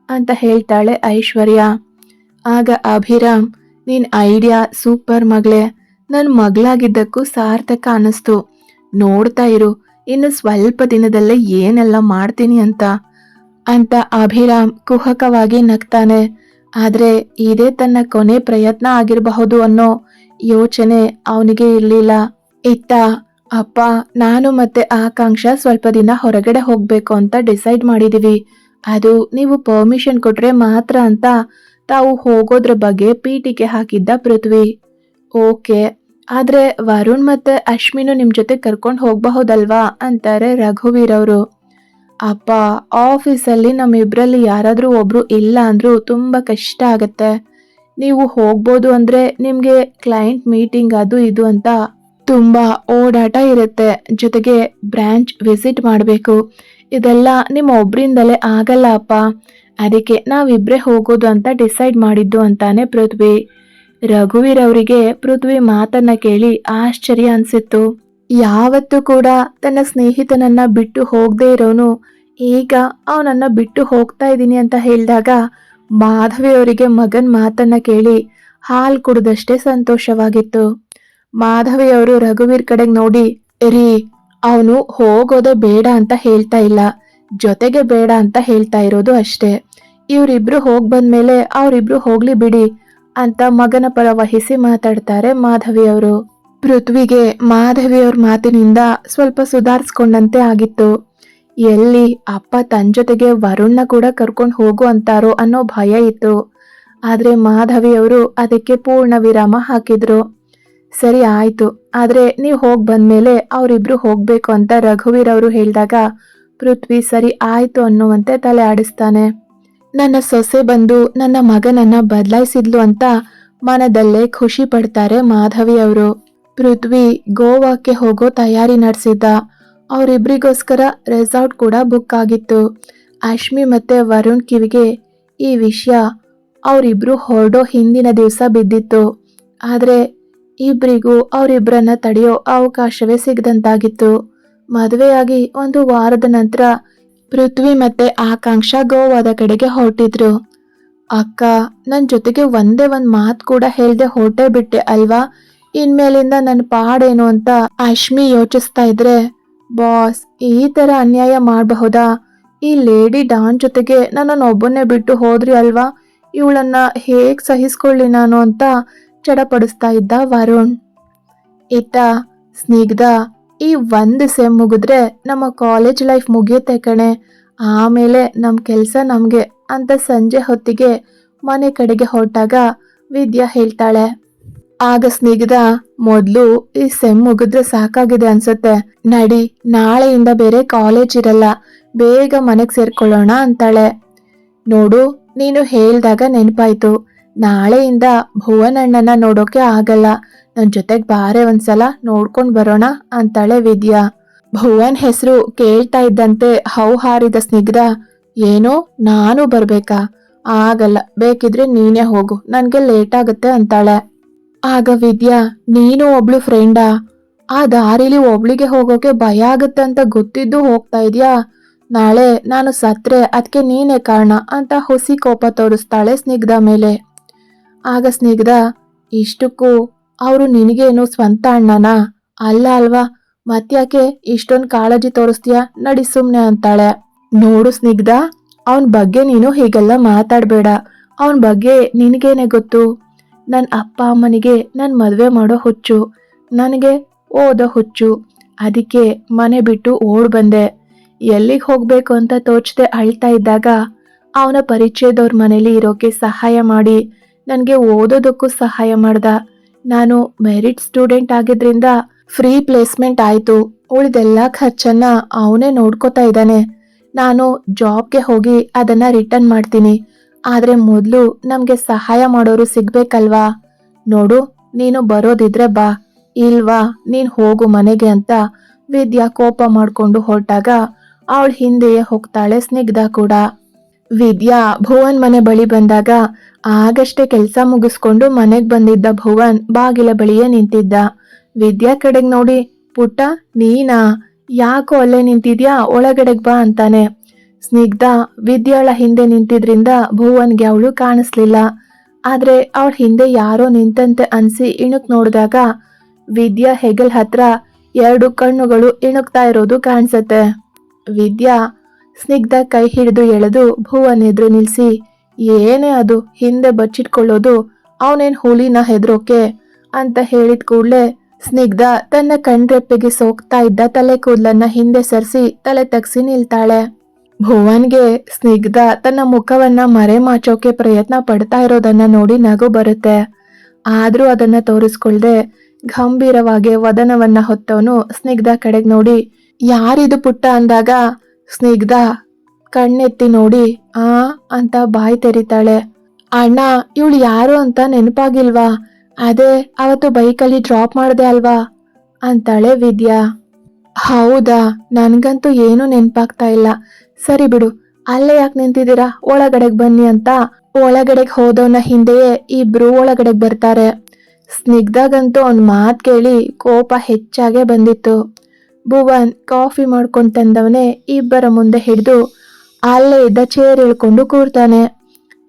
ಅಂತ ಹೇಳ್ತಾಳೆ ಐಶ್ವರ್ಯ. ಆಗ ಅಭಿರಾಮ್, ನಿನ್ ಐಡಿಯಾ ಸೂಪರ್ ಮಗಳೇ. ನನ್ ಮಗಳಾಗಿದ್ದಕ್ಕೂ ಸಾರ್ಥಕ ಅನ್ನಿಸ್ತು. ನೋಡ್ತಾ ಇರು, ಇನ್ನು ಸ್ವಲ್ಪ ದಿನದಲ್ಲೇ ಏನೆಲ್ಲ ಮಾಡ್ತೀನಿ ಅಂತ ಅಭಿರಾಮ್ ಕುಹಕವಾಗಿ ನಗ್ತಾನೆ. ಆದ್ರೆ ಇದೇ ತನ್ನ ಕೊನೆ ಪ್ರಯತ್ನ ಆಗಿರಬಹುದು ಅನ್ನೋ ಯೋಚನೆ ಅವನಿಗೆ ಇರ್ಲಿಲ್ಲ. ಇತ್ತ ಅಪ್ಪ, ನಾನು ಮತ್ತೆ ಆಕಾಂಕ್ಷ ಸ್ವಲ್ಪ ದಿನ ಹೊರಗಡೆ ಹೋಗ್ಬೇಕು ಅಂತ ಡಿಸೈಡ್ ಮಾಡಿದೀವಿ. ಅದು ನೀವು ಪರ್ಮಿಷನ್ ಕೊಟ್ರೆ ಮಾತ್ರ ಅಂತ ತಾವು ಹೋಗೋದ್ರ ಬಗ್ಗೆ ಪೀಟಿಕೆ ಹಾಕಿದ್ದ ಪೃಥ್ವಿ. ಓಕೆ, ಆದ್ರೆ ವರುಣ್ ಮತ್ತೆ ಅಶ್ವಿನು ನಿಮ್ ಜೊತೆ ಕರ್ಕೊಂಡು ಹೋಗ್ಬಹುದಲ್ವಾ ಅಂತಾರೆ ರಘುವೀರ್ ಅವರು. ಅಪ್ಪ, ಆಫೀಸಲ್ಲಿ ನಮ್ಮಿಬ್ರಲ್ಲಿ ಯಾರಾದ್ರೂ ಒಬ್ರು ಇಲ್ಲ ಅಂದ್ರೂ ತುಂಬಾ ಕಷ್ಟ ಆಗತ್ತೆ. ನೀವು ಹೋಗ್ಬೋದು ಅಂದ್ರೆ ನಿಮ್ಗೆ ಕ್ಲೈಂಟ್ ಮೀಟಿಂಗ್ ಅದು ಇದು ಅಂತ ತುಂಬಾ ಓಡಾಟ ಇರುತ್ತೆ. ಜೊತೆಗೆ ಬ್ರಾಂಚ್ ವಿಸಿಟ್ ಮಾಡಬೇಕು. ಇದೆಲ್ಲ ನಿಮ್ಮ ಒಬ್ರಿಂದಲೇ ಆಗಲ್ಲ ಅಪ್ಪ. ಅದಕ್ಕೆ ನಾವಿಬ್ರೇ ಹೋಗೋದು ಅಂತ ಡಿಸೈಡ್ ಮಾಡಿದ್ದು ಅಂತಾನೆ ಪೃಥ್ವಿ. ರಘುವೀರ್ ಅವರಿಗೆ ಪೃಥ್ವಿ ಮಾತನ್ನ ಕೇಳಿ ಆಶ್ಚರ್ಯ ಅನ್ಸಿತ್ತು. ಯಾವತ್ತೂ ಕೂಡ ತನ್ನ ಸ್ನೇಹಿತನನ್ನ ಬಿಟ್ಟು ಹೋಗದೆ ಇರೋನು ಈಗ ಅವನನ್ನ ಬಿಟ್ಟು ಹೋಗ್ತಾ ಇದ್ದೀನಿ ಅಂತ ಹೇಳಿದಾಗ ಮಾಧವಿ ಅವರಿಗೆ ಮಗನ್ ಮಾತನ್ನ ಕೇಳಿ ಹಾಲ್ ಕುಡ್ದಷ್ಟೇ ಸಂತೋಷವಾಗಿತ್ತು. ಮಾಧವಿ ಅವರು ರಘುವೀರ್ ಕಡೆಗೆ ನೋಡಿ, ರೀ, ಅವನು ಹೋಗೋದೇ ಬೇಡ ಅಂತ ಹೇಳ್ತಾ ಇಲ್ಲ, ಜೊತೆಗೆ ಬೇಡ ಅಂತ ಹೇಳ್ತಾ ಇರೋದು ಅಷ್ಟೇ. ಇವರಿಬ್ರು ಹೋಗ್ ಬಂದ್ಮೇಲೆ ಅವರಿಬ್ರು ಹೋಗ್ಲಿ ಬಿಡಿ ಅಂತ ಮಗನ ಪರ ವಹಿಸಿ ಮಾತಾಡ್ತಾರೆ ಮಾಧವಿ ಅವರು. ಪೃಥ್ವಿಗೆ ಮಾಧವಿ ಅವ್ರ ಮಾತಿನಿಂದ ಸ್ವಲ್ಪ ಸುಧಾರಿಸ್ಕೊಂಡಂತೆ ಆಗಿತ್ತು. ಎಲ್ಲಿ ಅಪ್ಪ ತನ್ನ ಜೊತೆಗೆ ವರುಣ್ನ ಕೂಡ ಕರ್ಕೊಂಡು ಹೋಗು ಅಂತಾರೋ ಅನ್ನೋ ಭಯ ಇತ್ತು. ಆದ್ರೆ ಮಾಧವಿ ಅವರು ಅದಕ್ಕೆ ಪೂರ್ಣ ವಿರಾಮ ಹಾಕಿದ್ರು. ಸರಿ ಆಯ್ತು, ಆದ್ರೆ ನೀವು ಹೋಗ್ ಬಂದ್ಮೇಲೆ ಅವರಿಬ್ರು ಹೋಗ್ಬೇಕು ಅಂತ ರಘುವೀರ್ ಅವರು ಹೇಳಿದಾಗ ಪೃಥ್ವಿ ಸರಿ ಆಯ್ತು ಅನ್ನುವಂತೆ ತಲೆ ಆಡಿಸ್ತಾನೆ. ನನ್ನ ಸೊಸೆ ಬಂದು ನನ್ನ ಮಗನನ್ನ ಬದಲಾಯಿಸಿದ್ಲು ಅಂತ ಮನದಲ್ಲೇ ಖುಷಿ ಪಡ್ತಾರೆ ಮಾಧವಿ ಅವರು. ಪೃಥ್ವಿ ಗೋವಾಕ್ಕೆ ಹೋಗೋ ತಯಾರಿ ನಡೆಸಿದ್ದ. ಅವರಿಬ್ರಿಗೋಸ್ಕರ ರೆಸಾರ್ಟ್ ಕೂಡ ಬುಕ್ ಆಗಿತ್ತು. ಅಶ್ಮಿ ಮತ್ತೆ ವರುಣ್ ಕಿವಿಗೆ ಈ ವಿಷಯ ಅವರಿಬ್ರು ಹೊರಡೋ ಹಿಂದಿನ ದಿವಸ ಬಿದ್ದಿತ್ತು. ಆದ್ರೆ ಇಬ್ರಿಗೂ ಅವರಿಬ್ರನ್ನ ತಡೆಯೋ ಅವಕಾಶವೇ ಸಿಗದಂತಾಗಿತ್ತು. ಮದುವೆಯಾಗಿ 1 ವಾರದ ನಂತರ ಪೃಥ್ವಿ ಮತ್ತೆ ಆಕಾಂಕ್ಷ ಗೋವಾದ ಕಡೆಗೆ ಹೊರಟಿದ್ರು. ಅಕ್ಕ, ನನ್ ಜೊತೆಗೆ ಒಂದೇ ಒಂದ್ ಮಾತು ಕೂಡ ಹೇಳ್ದೆ ಹೊರಟೇ ಬಿಟ್ಟೆ ಅಲ್ವಾ, ಇನ್ಮೇಲಿಂದ ನನ್ನ ಪಾಡೇನು ಅಂತ ಅಶ್ಮಿ ಯೋಚಿಸ್ತಾ ಇದ್ರೆ, ಬಾಸ್ ಈ ತರ ಅನ್ಯಾಯ ಮಾಡಬಹುದಾ? ಈ ಲೇಡಿ ಡಾನ್ ಜೊತೆಗೆ ನನ್ನನ್ನೊಬ್ಬನ್ನೇ ಬಿಟ್ಟು ಹೋದ್ರಿ ಅಲ್ವಾ, ಇವಳನ್ನ ಹೇಗ್ ಸಹಿಸ್ಕೊಳ್ಳಿ ನಾನು ಅಂತ ಚಡಪಡಿಸ್ತಾ ಇದ್ದ ವರುಣ್. ಇತ್ತ ಸ್ನಿಗ್ಧ, ಈ 1 ಸೆಮ್ ಮುಗಿದ್ರೆ ನಮ್ಮ ಕಾಲೇಜ್ ಲೈಫ್ ಮುಗಿಯುತ್ತೆ ಕಣೆ, ಆಮೇಲೆ ನಮ್ ಕೆಲ್ಸ ನಮ್ಗೆ ಅಂತ ಸಂಜೆ ಹೊತ್ತಿಗೆ ಮನೆ ಕಡೆಗೆ ಹೊರಟಾಗ ವಿದ್ಯಾ ಹೇಳ್ತಾಳೆ. ಆಗ ಸ್ನಿಗ್ಧ, ಮೊದ್ಲು ಈ ಸೆಮ್ ಮುಗಿದ್ರೆ ಸಾಕಾಗಿದೆ ಅನ್ಸುತ್ತೆ, ನಡಿ ನಾಳೆಯಿಂದ ಬೇರೆ ಕಾಲೇಜ್ ಇರಲ್ಲ, ಬೇಗ ಮನೆಗ್ ಸೇರ್ಕೊಳ್ಳೋಣ ಅಂತಾಳೆ. ನೋಡು, ನೀನು ಹೇಳ್ದಾಗ ನೆನಪಾಯ್ತು, ನಾಳೆಯಿಂದ ಭುವನ್ ಅಣ್ಣನ ನೋಡೋಕೆ ಆಗಲ್ಲ, ನನ್ ಜೊತೆಗ್ ಬಾರೆ ಒಂದ್ಸಲ ನೋಡ್ಕೊಂಡ್ ಬರೋಣ ಅಂತಾಳೆ ವಿದ್ಯಾ. ಭುವನ್ ಹೆಸರು ಕೇಳ್ತಾ ಇದ್ದಂತೆ ಹೌಹಾರಿದ ಸ್ನಿಗ್ಧ, ಏನೋ ನಾನು ಬರ್ಬೇಕಾ? ಆಗಲ್ಲ, ಬೇಕಿದ್ರೆ ನೀನೇ ಹೋಗು, ನನ್ಗೆ ಲೇಟ್ ಆಗುತ್ತೆ ಅಂತಾಳೆ. ಆಗ ವಿದ್ಯಾ, ನೀನು ಒಬ್ಳು ಫ್ರೆಂಡಾ? ಆ ದಾರಿಲಿ ಒಬ್ಳಿಗೆ ಹೋಗೋಕೆ ಭಯ ಆಗುತ್ತೆ ಅಂತ ಗೊತ್ತಿದ್ದು ಹೋಗ್ತಾ ಇದ್ಯಾ? ನಾಳೆ ನಾನು ಸತ್ರೆ ಅದಕ್ಕೆ ನೀನೇ ಕಾರಣ ಅಂತ ಹುಸಿ ಕೋಪ ತೋರಿಸ್ತಾಳೆ ಸ್ನಿಗ್ಧ ಮೇಲೆ. ಆಗ ಸ್ನಿಗ್ಧ, ಇಷ್ಟಕ್ಕೂ ಅವರು ನಿನಗೇನು ಸ್ವಂತ ಅಣ್ಣನಾ? ಅಲ್ಲ ಅಲ್ವಾ, ಮತ್ಯಾಕೆ ಇಷ್ಟೊಂದು ಕಾಳಜಿ ತೋರಿಸ್ತೀಯ, ನಡಿ ಸುಮ್ನೆ ಅಂತಾಳೆ. ನೋಡು ಸ್ನಿಗ್ಧ, ಅವನ ಬಗ್ಗೆ ನೀನು ಹೀಗೆಲ್ಲ ಮಾತಾಡ್ಬೇಡ, ಅವನ ಬಗ್ಗೆ ನಿನಗೇನೆ ಗೊತ್ತು. ನನ್ನ ಅಪ್ಪ ಅಮ್ಮನಿಗೆ ನನ್ನ ಮದುವೆ ಮಾಡೋ ಹುಚ್ಚು, ನನಗೆ ಓದೋ ಹುಚ್ಚು, ಅದಕ್ಕೆ ಮನೆ ಬಿಟ್ಟು ಓಡ್ ಬಂದೆ. ಎಲ್ಲಿಗೆ ಹೋಗ್ಬೇಕು ಅಂತ ತೋಚದೆ ಅಳ್ತಾ ಇದ್ದಾಗ ಅವನ ಪರಿಚಯದವ್ರ ಮನೇಲಿ ಇರೋಕೆ ಸಹಾಯ ಮಾಡಿ ನನಗೆ ಓದೋದಕ್ಕೂ ಸಹಾಯ ಮಾಡ್ದ. ನಾನು ಮೆರಿಟ್ ಸ್ಟೂಡೆಂಟ್ ಆಗಿದ್ರಿಂದ ಫ್ರೀ ಪ್ಲೇಸ್ಮೆಂಟ್ ಆಯ್ತು, ಉಳಿದೆಲ್ಲ ಖರ್ಚನ್ನ ಅವನೇ ನೋಡ್ಕೋತಾ ಇದ್ದಾನೆ. ನಾನು ಜಾಬ್ಗೆ ಹೋಗಿ ಅದನ್ನ ರಿಟರ್ನ್ ಮಾಡ್ತೀನಿ, ಆದ್ರೆ ಮೊದಲು ನಮ್ಗೆ ಸಹಾಯ ಮಾಡೋರು ಸಿಗ್ಬೇಕಲ್ವಾ? ನೋಡು, ನೀನು ಬರೋದಿದ್ರೆ ಬಾ, ಇಲ್ವಾ ನೀನ್ ಹೋಗು ಮನೆಗೆ ಅಂತ ವಿದ್ಯಾ ಕೋಪ ಮಾಡ್ಕೊಂಡು ಹೊರಟಾಗ ಅವಳ ಹಿಂದೆಯೇ ಹೋಗ್ತಾಳೆ ಸ್ನಿಗ್ಧ ಕೂಡ. ವಿದ್ಯಾ ಭುವನ್ ಮನೆ ಬಳಿ ಬಂದಾಗ ಆಗಷ್ಟೇ ಕೆಲ್ಸ ಮುಗಿಸ್ಕೊಂಡು ಮನೆಗ್ ಬಂದಿದ್ದ ಭುವನ್ ಬಾಗಿಲ ಬಳಿಯೇ ನಿಂತಿದ್ದ. ವಿದ್ಯಾ ಕಡೆಗ್ ನೋಡಿ, ಪುಟ್ಟ ನೀನಾ, ಯಾಕೋ ಅಲ್ಲೇ ನಿಂತಿದ್ಯಾ, ಒಳಗಡೆಗ್ ಬಾ ಅಂತಾನೆ. ಸ್ನಿಗ್ಧ ವಿದ್ಯಾಳ ಹಿಂದೆ ನಿಂತಿದ್ರಿಂದ ಭುವನ್ಗೆ ಅವಳು ಕಾಣಿಸ್ಲಿಲ್ಲ. ಆದ್ರೆ ಅವಳ ಹಿಂದೆ ಯಾರೋ ನಿಂತಂತೆ ಅನ್ಸಿ ಇಣುಕ್ ನೋಡಿದಾಗ ವಿದ್ಯಾ ಹೆಗಲ್ ಹತ್ರ 2 ಕಣ್ಣುಗಳು ಇಣುಕ್ತಾ ಇರೋದು ಕಾಣಿಸತ್ತೆ. ವಿದ್ಯಾ ಸ್ನಿಗ್ಧ ಕೈ ಹಿಡಿದು ಎಳೆದು ಭುವನ್ ಎದುರು ನಿಲ್ಸಿ, ಏನೇ ಅದು ಹಿಂದೆ ಬಚ್ಚಿಟ್ಕೊಳ್ಳೋದು, ಅವನೇನ್ ಹುಲಿನ ಹೆದ್ರೋಕೆ ಅಂತ ಹೇಳಿದ ಕೂಡ್ಲೆ ಸ್ನಿಗ್ಧ ತನ್ನ ಕಣ್ರೆಪ್ಪೆಗೆ ಸೋಕ್ತಾ ಇದ್ದ ತಲೆ ಕೂದಲನ್ನ ಹಿಂದೆ ಸರಿಸಿ ತಲೆ ತಗ್ಸಿ ನಿಲ್ತಾಳೆ. ಭುವನ್ಗೆ ಸ್ನಿಗ್ಧ ತನ್ನ ಮುಖವನ್ನ ಮರೆಮಾಚೋಕೆ ಪ್ರಯತ್ನ ಪಡ್ತಾ ಇರೋದನ್ನ ನೋಡಿ ನಗು ಬರುತ್ತೆ. ಆದ್ರೂ ಅದನ್ನ ತೋರಿಸ್ಕೊಳ್ದೆ ಗಂಭೀರವಾಗಿ ವದನವನ್ನ ಹೊತ್ತವನು ಸ್ನಿಗ್ಧ ಕಡೆಗ್ ನೋಡಿ, ಯಾರಿದು ಪುಟ್ಟ ಅಂದಾಗ ಸ್ನಿಗ್ಧ ಕಣ್ಣೆತ್ತಿ ನೋಡಿ ಆ ಅಂತ ಬಾಯಿ ತೆರಿತಾಳೆ. ಅಣ್ಣ, ಇವಳು ಯಾರು ಅಂತ ನೆನಪಾಗಿಲ್ವಾ? ಅದೇ ಅವತ್ತು ಬೈಕಲ್ಲಿ ಡ್ರಾಪ್ ಮಾಡ್ದೆ ಅಲ್ವಾ ಅಂತಾಳೆ ವಿದ್ಯಾ. ಹೌದಾ, ನನ್ಗಂತೂ ಏನೂ ನೆನ್ಪಾಗ್ತಾ ಇಲ್ಲ. ಸರಿ ಬಿಡು, ಅಲ್ಲೇ ಯಾಕೆ ನಿಂತಿದ್ದೀರಾ, ಒಳಗಡೆಗ್ ಬನ್ನಿ ಅಂತ ಒಳಗಡೆಗ್ ಹೋದವನ ಹಿಂದೆಯೇ ಇಬ್ರು ಒಳಗಡೆಗ್ ಬರ್ತಾರೆ. ಸ್ನಿಗ್ಧಾಗಂತೂ ಅವ್ನ ಮಾತ್ ಕೇಳಿ ಕೋಪ ಹೆಚ್ಚಾಗೆ ಬಂದಿತ್ತು. ಭುವನ್ ಕಾಫಿ ಮಾಡ್ಕೊಂಡ್ ತಂದವನೇ ಇಬ್ಬರ ಮುಂದೆ ಹಿಡಿದು ಅಲ್ಲೇ ಇದ್ದ ಚೇರ್ ಇಳ್ಕೊಂಡು ಕೂರ್ತಾನೆ.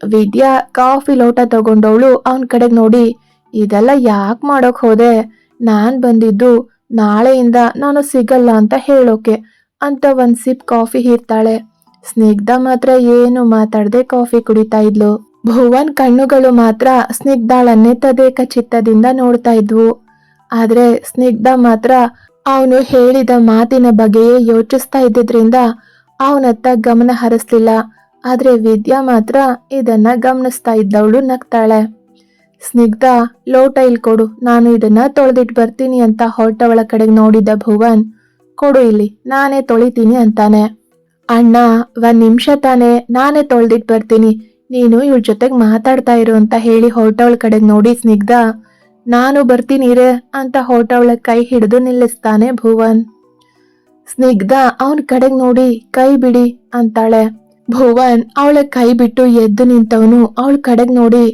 ವಿದ್ಯಾ ಕಾಫಿ ಲೋಟ ತಗೊಂಡವಳು ಅವನ್ ಕಡೆಗ್ ನೋಡಿ, ಇದೆಲ್ಲ ಯಾಕೆ ಮಾಡೋಕ್ ಹೋದೆ? ನಾನ್ ಬಂದಿದ್ದು ನಾಳೆಯಿಂದ ನಾನು ಸಿಗಲ್ಲ ಅಂತ ಹೇಳೋಕೆ ಅಂತ ಒಂದ್ ಸಿಪ್ ಕಾಫಿ ಹೀರ್ತಾಳೆ. ಸ್ನಿಗ್ಧ ಮಾತ್ರ ಏನು ಮಾತಾಡದೆ ಕಾಫಿ ಕುಡಿತಾ ಇದ್ಲು. ಭುವನ್ ಕಣ್ಣುಗಳು ಮಾತ್ರ ಸ್ನಿಗ್ಧಾಳನ್ನೇ ತದೇಕ ಚಿತ್ತದಿಂದ ನೋಡ್ತಾ ಇದ್ವು. ಆದ್ರೆ ಸ್ನಿಗ್ಧ ಮಾತ್ರ ಅವನು ಹೇಳಿದ ಮಾತಿನ ಬಗ್ಗೆಯೇ ಯೋಚಿಸ್ತಾ ಇದ್ದಿದ್ರಿಂದ ಅವನತ್ತ ಗಮನ ಹರಿಸ್ಲಿಲ್ಲ. ಆದ್ರೆ ವಿದ್ಯಾ ಮಾತ್ರ ಇದನ್ನ ಗಮನಿಸ್ತಾ ಇದ್ದವಳು ನಗ್ತಾಳೆ. ಸ್ನಿಗ್ಧ, ಲೋಟ ಇಲ್ ಕೊಡು, ನಾನು ಇದನ್ನ ತೊಳೆದಿಟ್ ಬರ್ತೀನಿ ಅಂತ ಹೊರಟವಳ ಕಡೆಗೆ ನೋಡಿದ್ದ ಭುವನ್, ಕೊಡು ಇಲ್ಲಿ, ನಾನೇ ತೊಳಿತೀನಿ ಅಂತಾನೆ. ಅಣ್ಣ, ಒಂದ್ ನಿಮಿಷ ತಾನೆ, ನಾನೇ ತೊಳೆದಿಟ್ ಬರ್ತೀನಿ, ನೀನು ಇವ್ರ ಜೊತೆಗ್ ಮಾತಾಡ್ತಾ ಇರು ಅಂತ ಹೇಳಿ ಹೊರಟವಳ ಕಡೆಗೆ ನೋಡಿ ಸ್ನಿಗ್ಧ, ನಾನು ಬರ್ತೀನಿ ರೇ ಅಂತ ಹೊರಟವಳ ಕೈ ಹಿಡಿದು ನಿಲ್ಲಿಸ್ತಾನೆ ಭುವನ್. ಸ್ನಿಗ್ಧ ಅವನ್ ಕಡೆಗ್ ನೋಡಿ ಕೈ ಬಿಡಿ ಅಂತಾಳೆ. ಭುವನ್ ಅವಳ ಕೈ ಬಿಟ್ಟು ಎದ್ದು ನಿಂತವನು ಅವಳ ಕಡೆಗ್ ನೋಡಿ,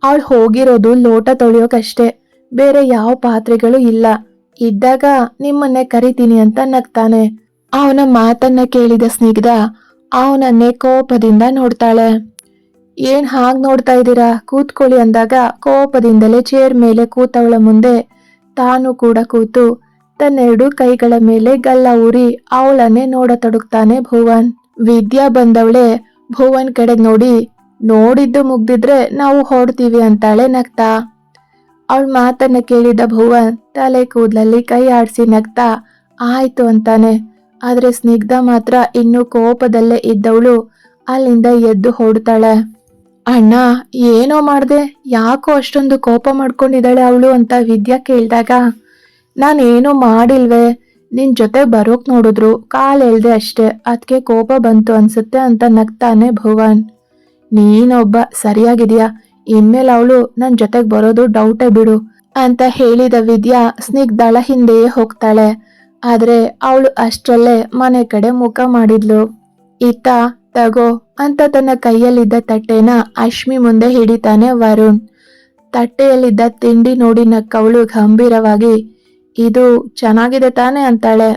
ಅವಳು ಹೋಗಿರೋದು ಲೋಟ ತೊಳೆಯೋಕಷ್ಟೇ, ಬೇರೆ ಯಾವ ಪಾತ್ರೆಗಳು ಇಲ್ಲ, ಇದ್ದಾಗ ನಿಮ್ಮನ್ನೇ ಕರಿತೀನಿ ಅಂತ ನಗ್ತಾನೆ. ಅವನ ಮಾತನ್ನ ಕೇಳಿದ ಸ್ನಿಗ್ಧ ಅವನನ್ನೇ ಕೋಪದಿಂದ ನೋಡ್ತಾಳೆ. ಏನ್ ಹಾಗ್ ನೋಡ್ತಾ ಇದ್ದೀರಾ, ಕೂತ್ಕೊಳ್ಳಿ ಅಂದಾಗ ಕೋಪದಿಂದಲೇ ಚೇರ್ ಮೇಲೆ ಕೂತವಳ ಮುಂದೆ ತಾನು ಕೂಡ ಕೂತು ತನ್ನೆರಡು ಕೈಗಳ ಮೇಲೆ ಗಲ್ಲ ಊರಿ ಅವಳನ್ನೇ ನೋಡತೊಡಗ್ತಾನೆ ಭುವನ್. ವಿದ್ಯಾ ಬಂದವಳೆ ಭುವನ್ ಕಡೆಗ್ ನೋಡಿ, ನೋಡಿದ್ದು ಮುಗ್ದಿದ್ರೆ ನಾವು ಹೊಡ್ತೀವಿ ಅಂತಾಳೆ ನಗ್ತಾ. ಅವಳ ಮಾತನ್ನ ಕೇಳಿದ ಭುವನ್ ತಲೆ ಕೂದ್ಲಲ್ಲಿ ಕೈ ಆಡ್ಸಿ ನಗ್ತಾ ಆಯ್ತು ಅಂತಾನೆ. ಆದ್ರೆ ಸ್ನಿಗ್ಧ ಮಾತ್ರ ಇನ್ನು ಕೋಪದಲ್ಲೇ ಇದ್ದವಳು ಅಲ್ಲಿಂದ ಎದ್ದು ಹೊಡ್ತಾಳೆ. ಅಣ್ಣ, ಏನೋ ಮಾಡ್ದೆ, ಯಾಕೋ ಅಷ್ಟೊಂದು ಕೋಪ ಮಾಡ್ಕೊಂಡಿದ್ದಾಳೆ ಅವಳು ಅಂತ ವಿದ್ಯಾ ಕೇಳಿದಾಗ, ನಾನೇನೋ ಮಾಡಿಲ್ವೇ, ನಿನ್ ಜೊತೆ ಬರೋಕ್ ನೋಡಿದ್ರು ಕಾಲ್ ಎಳ್ದೆ ಅಷ್ಟೇ, ಅದಕ್ಕೆ ಕೋಪ ಬಂತು ಅನ್ಸುತ್ತೆ ಅಂತ ನಗ್ತಾನೆ ಭುವನ್. ನೀನೊಬ್ಬ ಸರಿಯಾಗಿದ್ಯಾ, ಇನ್ಮೇಲೆ ಅವಳು ನನ್ ಜೊತೆಗ್ ಬರೋದು ಡೌಟೇ ಬಿಡು ಅಂತ ಹೇಳಿದ ವಿದ್ಯಾ ಸ್ನಿಗ್ಧಳ ಹಿಂದೆಯೇ ಹೋಗ್ತಾಳೆ. ಆದ್ರೆ ಅವಳು ಅಷ್ಟರಲ್ಲೇ ಮನೆ ಕಡೆ ಮುಖ ಮಾಡಿದ್ಲು. ಇತ್ತ ತಗೋ ಅಂತ ತನ್ನ ಕೈಯಲ್ಲಿದ್ದ ತಟ್ಟೆನ ಅಶ್ಮಿ ಮುಂದೆ ಹಿಡಿತಾನೆ ವರುಣ್. ತಟ್ಟೆಯಲ್ಲಿದ್ದ ತಿಂಡಿ ನೋಡಿ ನಕ್ಕವಳು ಗಂಭೀರವಾಗಿ, ಇದು ಚೆನ್ನಾಗಿದೆ ತಾನೆ ಅಂತಾಳೆ.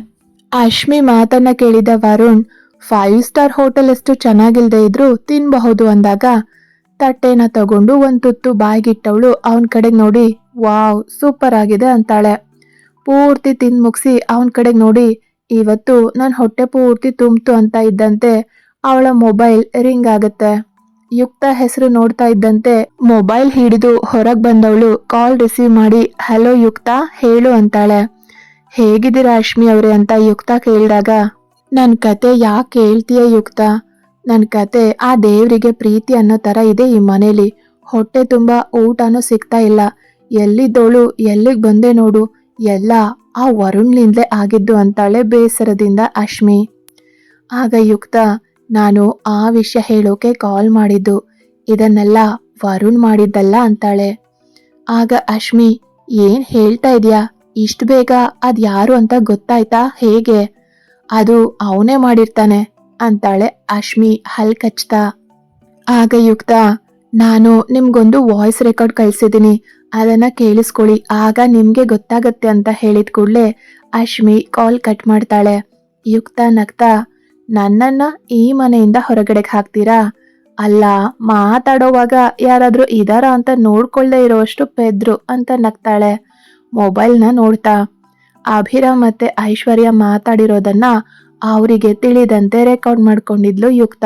ಅಶ್ಮಿ ಮಾತನ್ನ ಕೇಳಿದ ವರುಣ್, 5 ಸ್ಟಾರ್ ಹೋಟೆಲ್ ಎಷ್ಟು ಚೆನ್ನಾಗಿಲ್ದೇ ಇದ್ರು ತಿನ್ಬಹುದು ಅಂದಾಗ ತಟ್ಟೆನ ತಗೊಂಡು ಒಂದ್ ತುತ್ತು ಬಾಯ್ಗಿಟ್ಟವಳು ಅವನ್ ಕಡೆಗ್ ನೋಡಿ, ವಾವ್ ಸೂಪರ್ ಆಗಿದೆ ಅಂತಾಳೆ. ಪೂರ್ತಿ ತಿಂದ್ ಮುಗಿಸಿ ಅವನ್ ಕಡೆಗ್ ನೋಡಿ, ಇವತ್ತು ನನ್ ಹೊಟ್ಟೆ ಪೂರ್ತಿ ತುಂಬ್ತು ಅಂತ ಇದ್ದಂತೆ ಅವಳ ಮೊಬೈಲ್ ರಿಂಗ್ ಆಗತ್ತೆ. ಯುಕ್ತ ಹೆಸರು ನೋಡ್ತಾ ಇದ್ದಂತೆ ಮೊಬೈಲ್ ಹಿಡಿದು ಹೊರಗ್ ಬಂದವಳು ಕಾಲ್ ರಿಸೀವ್ ಮಾಡಿ, ಹಲೋ ಯುಕ್ತ, ಹೇಳು ಅಂತಾಳೆ. ಹೇಗಿದ್ದೀರಾ ಅಶ್ಮಿ ಅವ್ರೆ ಅಂತ ಯುಕ್ತ ಕೇಳಿದಾಗ, ನನ್ ಕತೆ ಯಾಕೆ ಹೇಳ್ತೀಯ ಯುಕ್ತ, ನನ್ ಕತೆ ಆ ದೇವ್ರಿಗೆ ಪ್ರೀತಿ ಅನ್ನೋ ತರ ಇದೆ ಈ ಮನೇಲಿ, ಹೊಟ್ಟೆ ತುಂಬಾ ಊಟನೂ ಸಿಗ್ತಾ ಇಲ್ಲ, ಎಲ್ಲಿದ್ದೋಳು ಎಲ್ಲಿಗ್ ಬಂದೆ ನೋಡು, ಎಲ್ಲ ಆ ವರುಣ್ಲಿಂದಲೇ ಆಗಿದ್ದು ಅಂತಾಳೆ ಬೇಸರದಿಂದ ಅಶ್ಮಿ. ಆಗ ಯುಕ್ತ, ನಾನು ಆ ವಿಷಯ ಹೇಳೋಕೆ ಕಾಲ್ ಮಾಡಿದ್ದು, ಇದನ್ನೆಲ್ಲ ವರುಣ್ ಮಾಡಿದ್ದಲ್ಲ ಅಂತಾಳೆ. ಆಗ ಅಶ್ಮಿ, ಏನ್ ಹೇಳ್ತಾ ಇದ್ಯಾ, ಇಷ್ಟು ಬೇಗ ಅದ್ ಯಾರು ಅಂತ ಗೊತ್ತಾಯ್ತಾ, ಹೇಗೆ? ಅದು ಅವನೇ ಮಾಡಿರ್ತಾನೆ ಅಂತಾಳೆ ಅಶ್ಮಿ ಹಲ್ ಕಚ್ತಾ. ಆಗ ಯುಕ್ತ, ನಾನು ನಿಮ್ಗೊಂದು ವಾಯ್ಸ್ ರೆಕಾರ್ಡ್ ಕಳ್ಸಿದ್ದೀನಿ, ಅದನ್ನ ಕೇಳಿಸ್ಕೊಳ್ಳಿ, ಆಗ ನಿಮ್ಗೆ ಗೊತ್ತಾಗತ್ತೆ ಅಂತ ಹೇಳಿದ ಕೂಡ್ಲೆ ಅಶ್ಮಿ ಕಾಲ್ ಕಟ್ ಮಾಡ್ತಾಳೆ. ಯುಕ್ತ ನಗ್ತಾ, ನನ್ನನ್ನ ಈ ಮನೆಯಿಂದ ಹೊರಗಡೆಗೆ ಹಾಕ್ತೀರಾ? ಅಲ್ಲ, ಮಾತಾಡೋವಾಗ ಯಾರಾದ್ರೂ ಇದಾರ ಅಂತ ನೋಡ್ಕೊಳ್ದೆ ಇರೋಷ್ಟು ಪೆದ್ರು ಅಂತ ನಗ್ತಾಳೆ ಮೊಬೈಲ್ನ ನೋಡ್ತಾ. ಅಭಿರಾಮ್ ಮತ್ತೆ ಐಶ್ವರ್ಯ ಮಾತಾಡಿರೋದನ್ನ ಅವರಿಗೆ ತಿಳಿದಂತೆ ರೆಕಾರ್ಡ್ ಮಾಡ್ಕೊಂಡಿದ್ಲು ಯುಕ್ತ.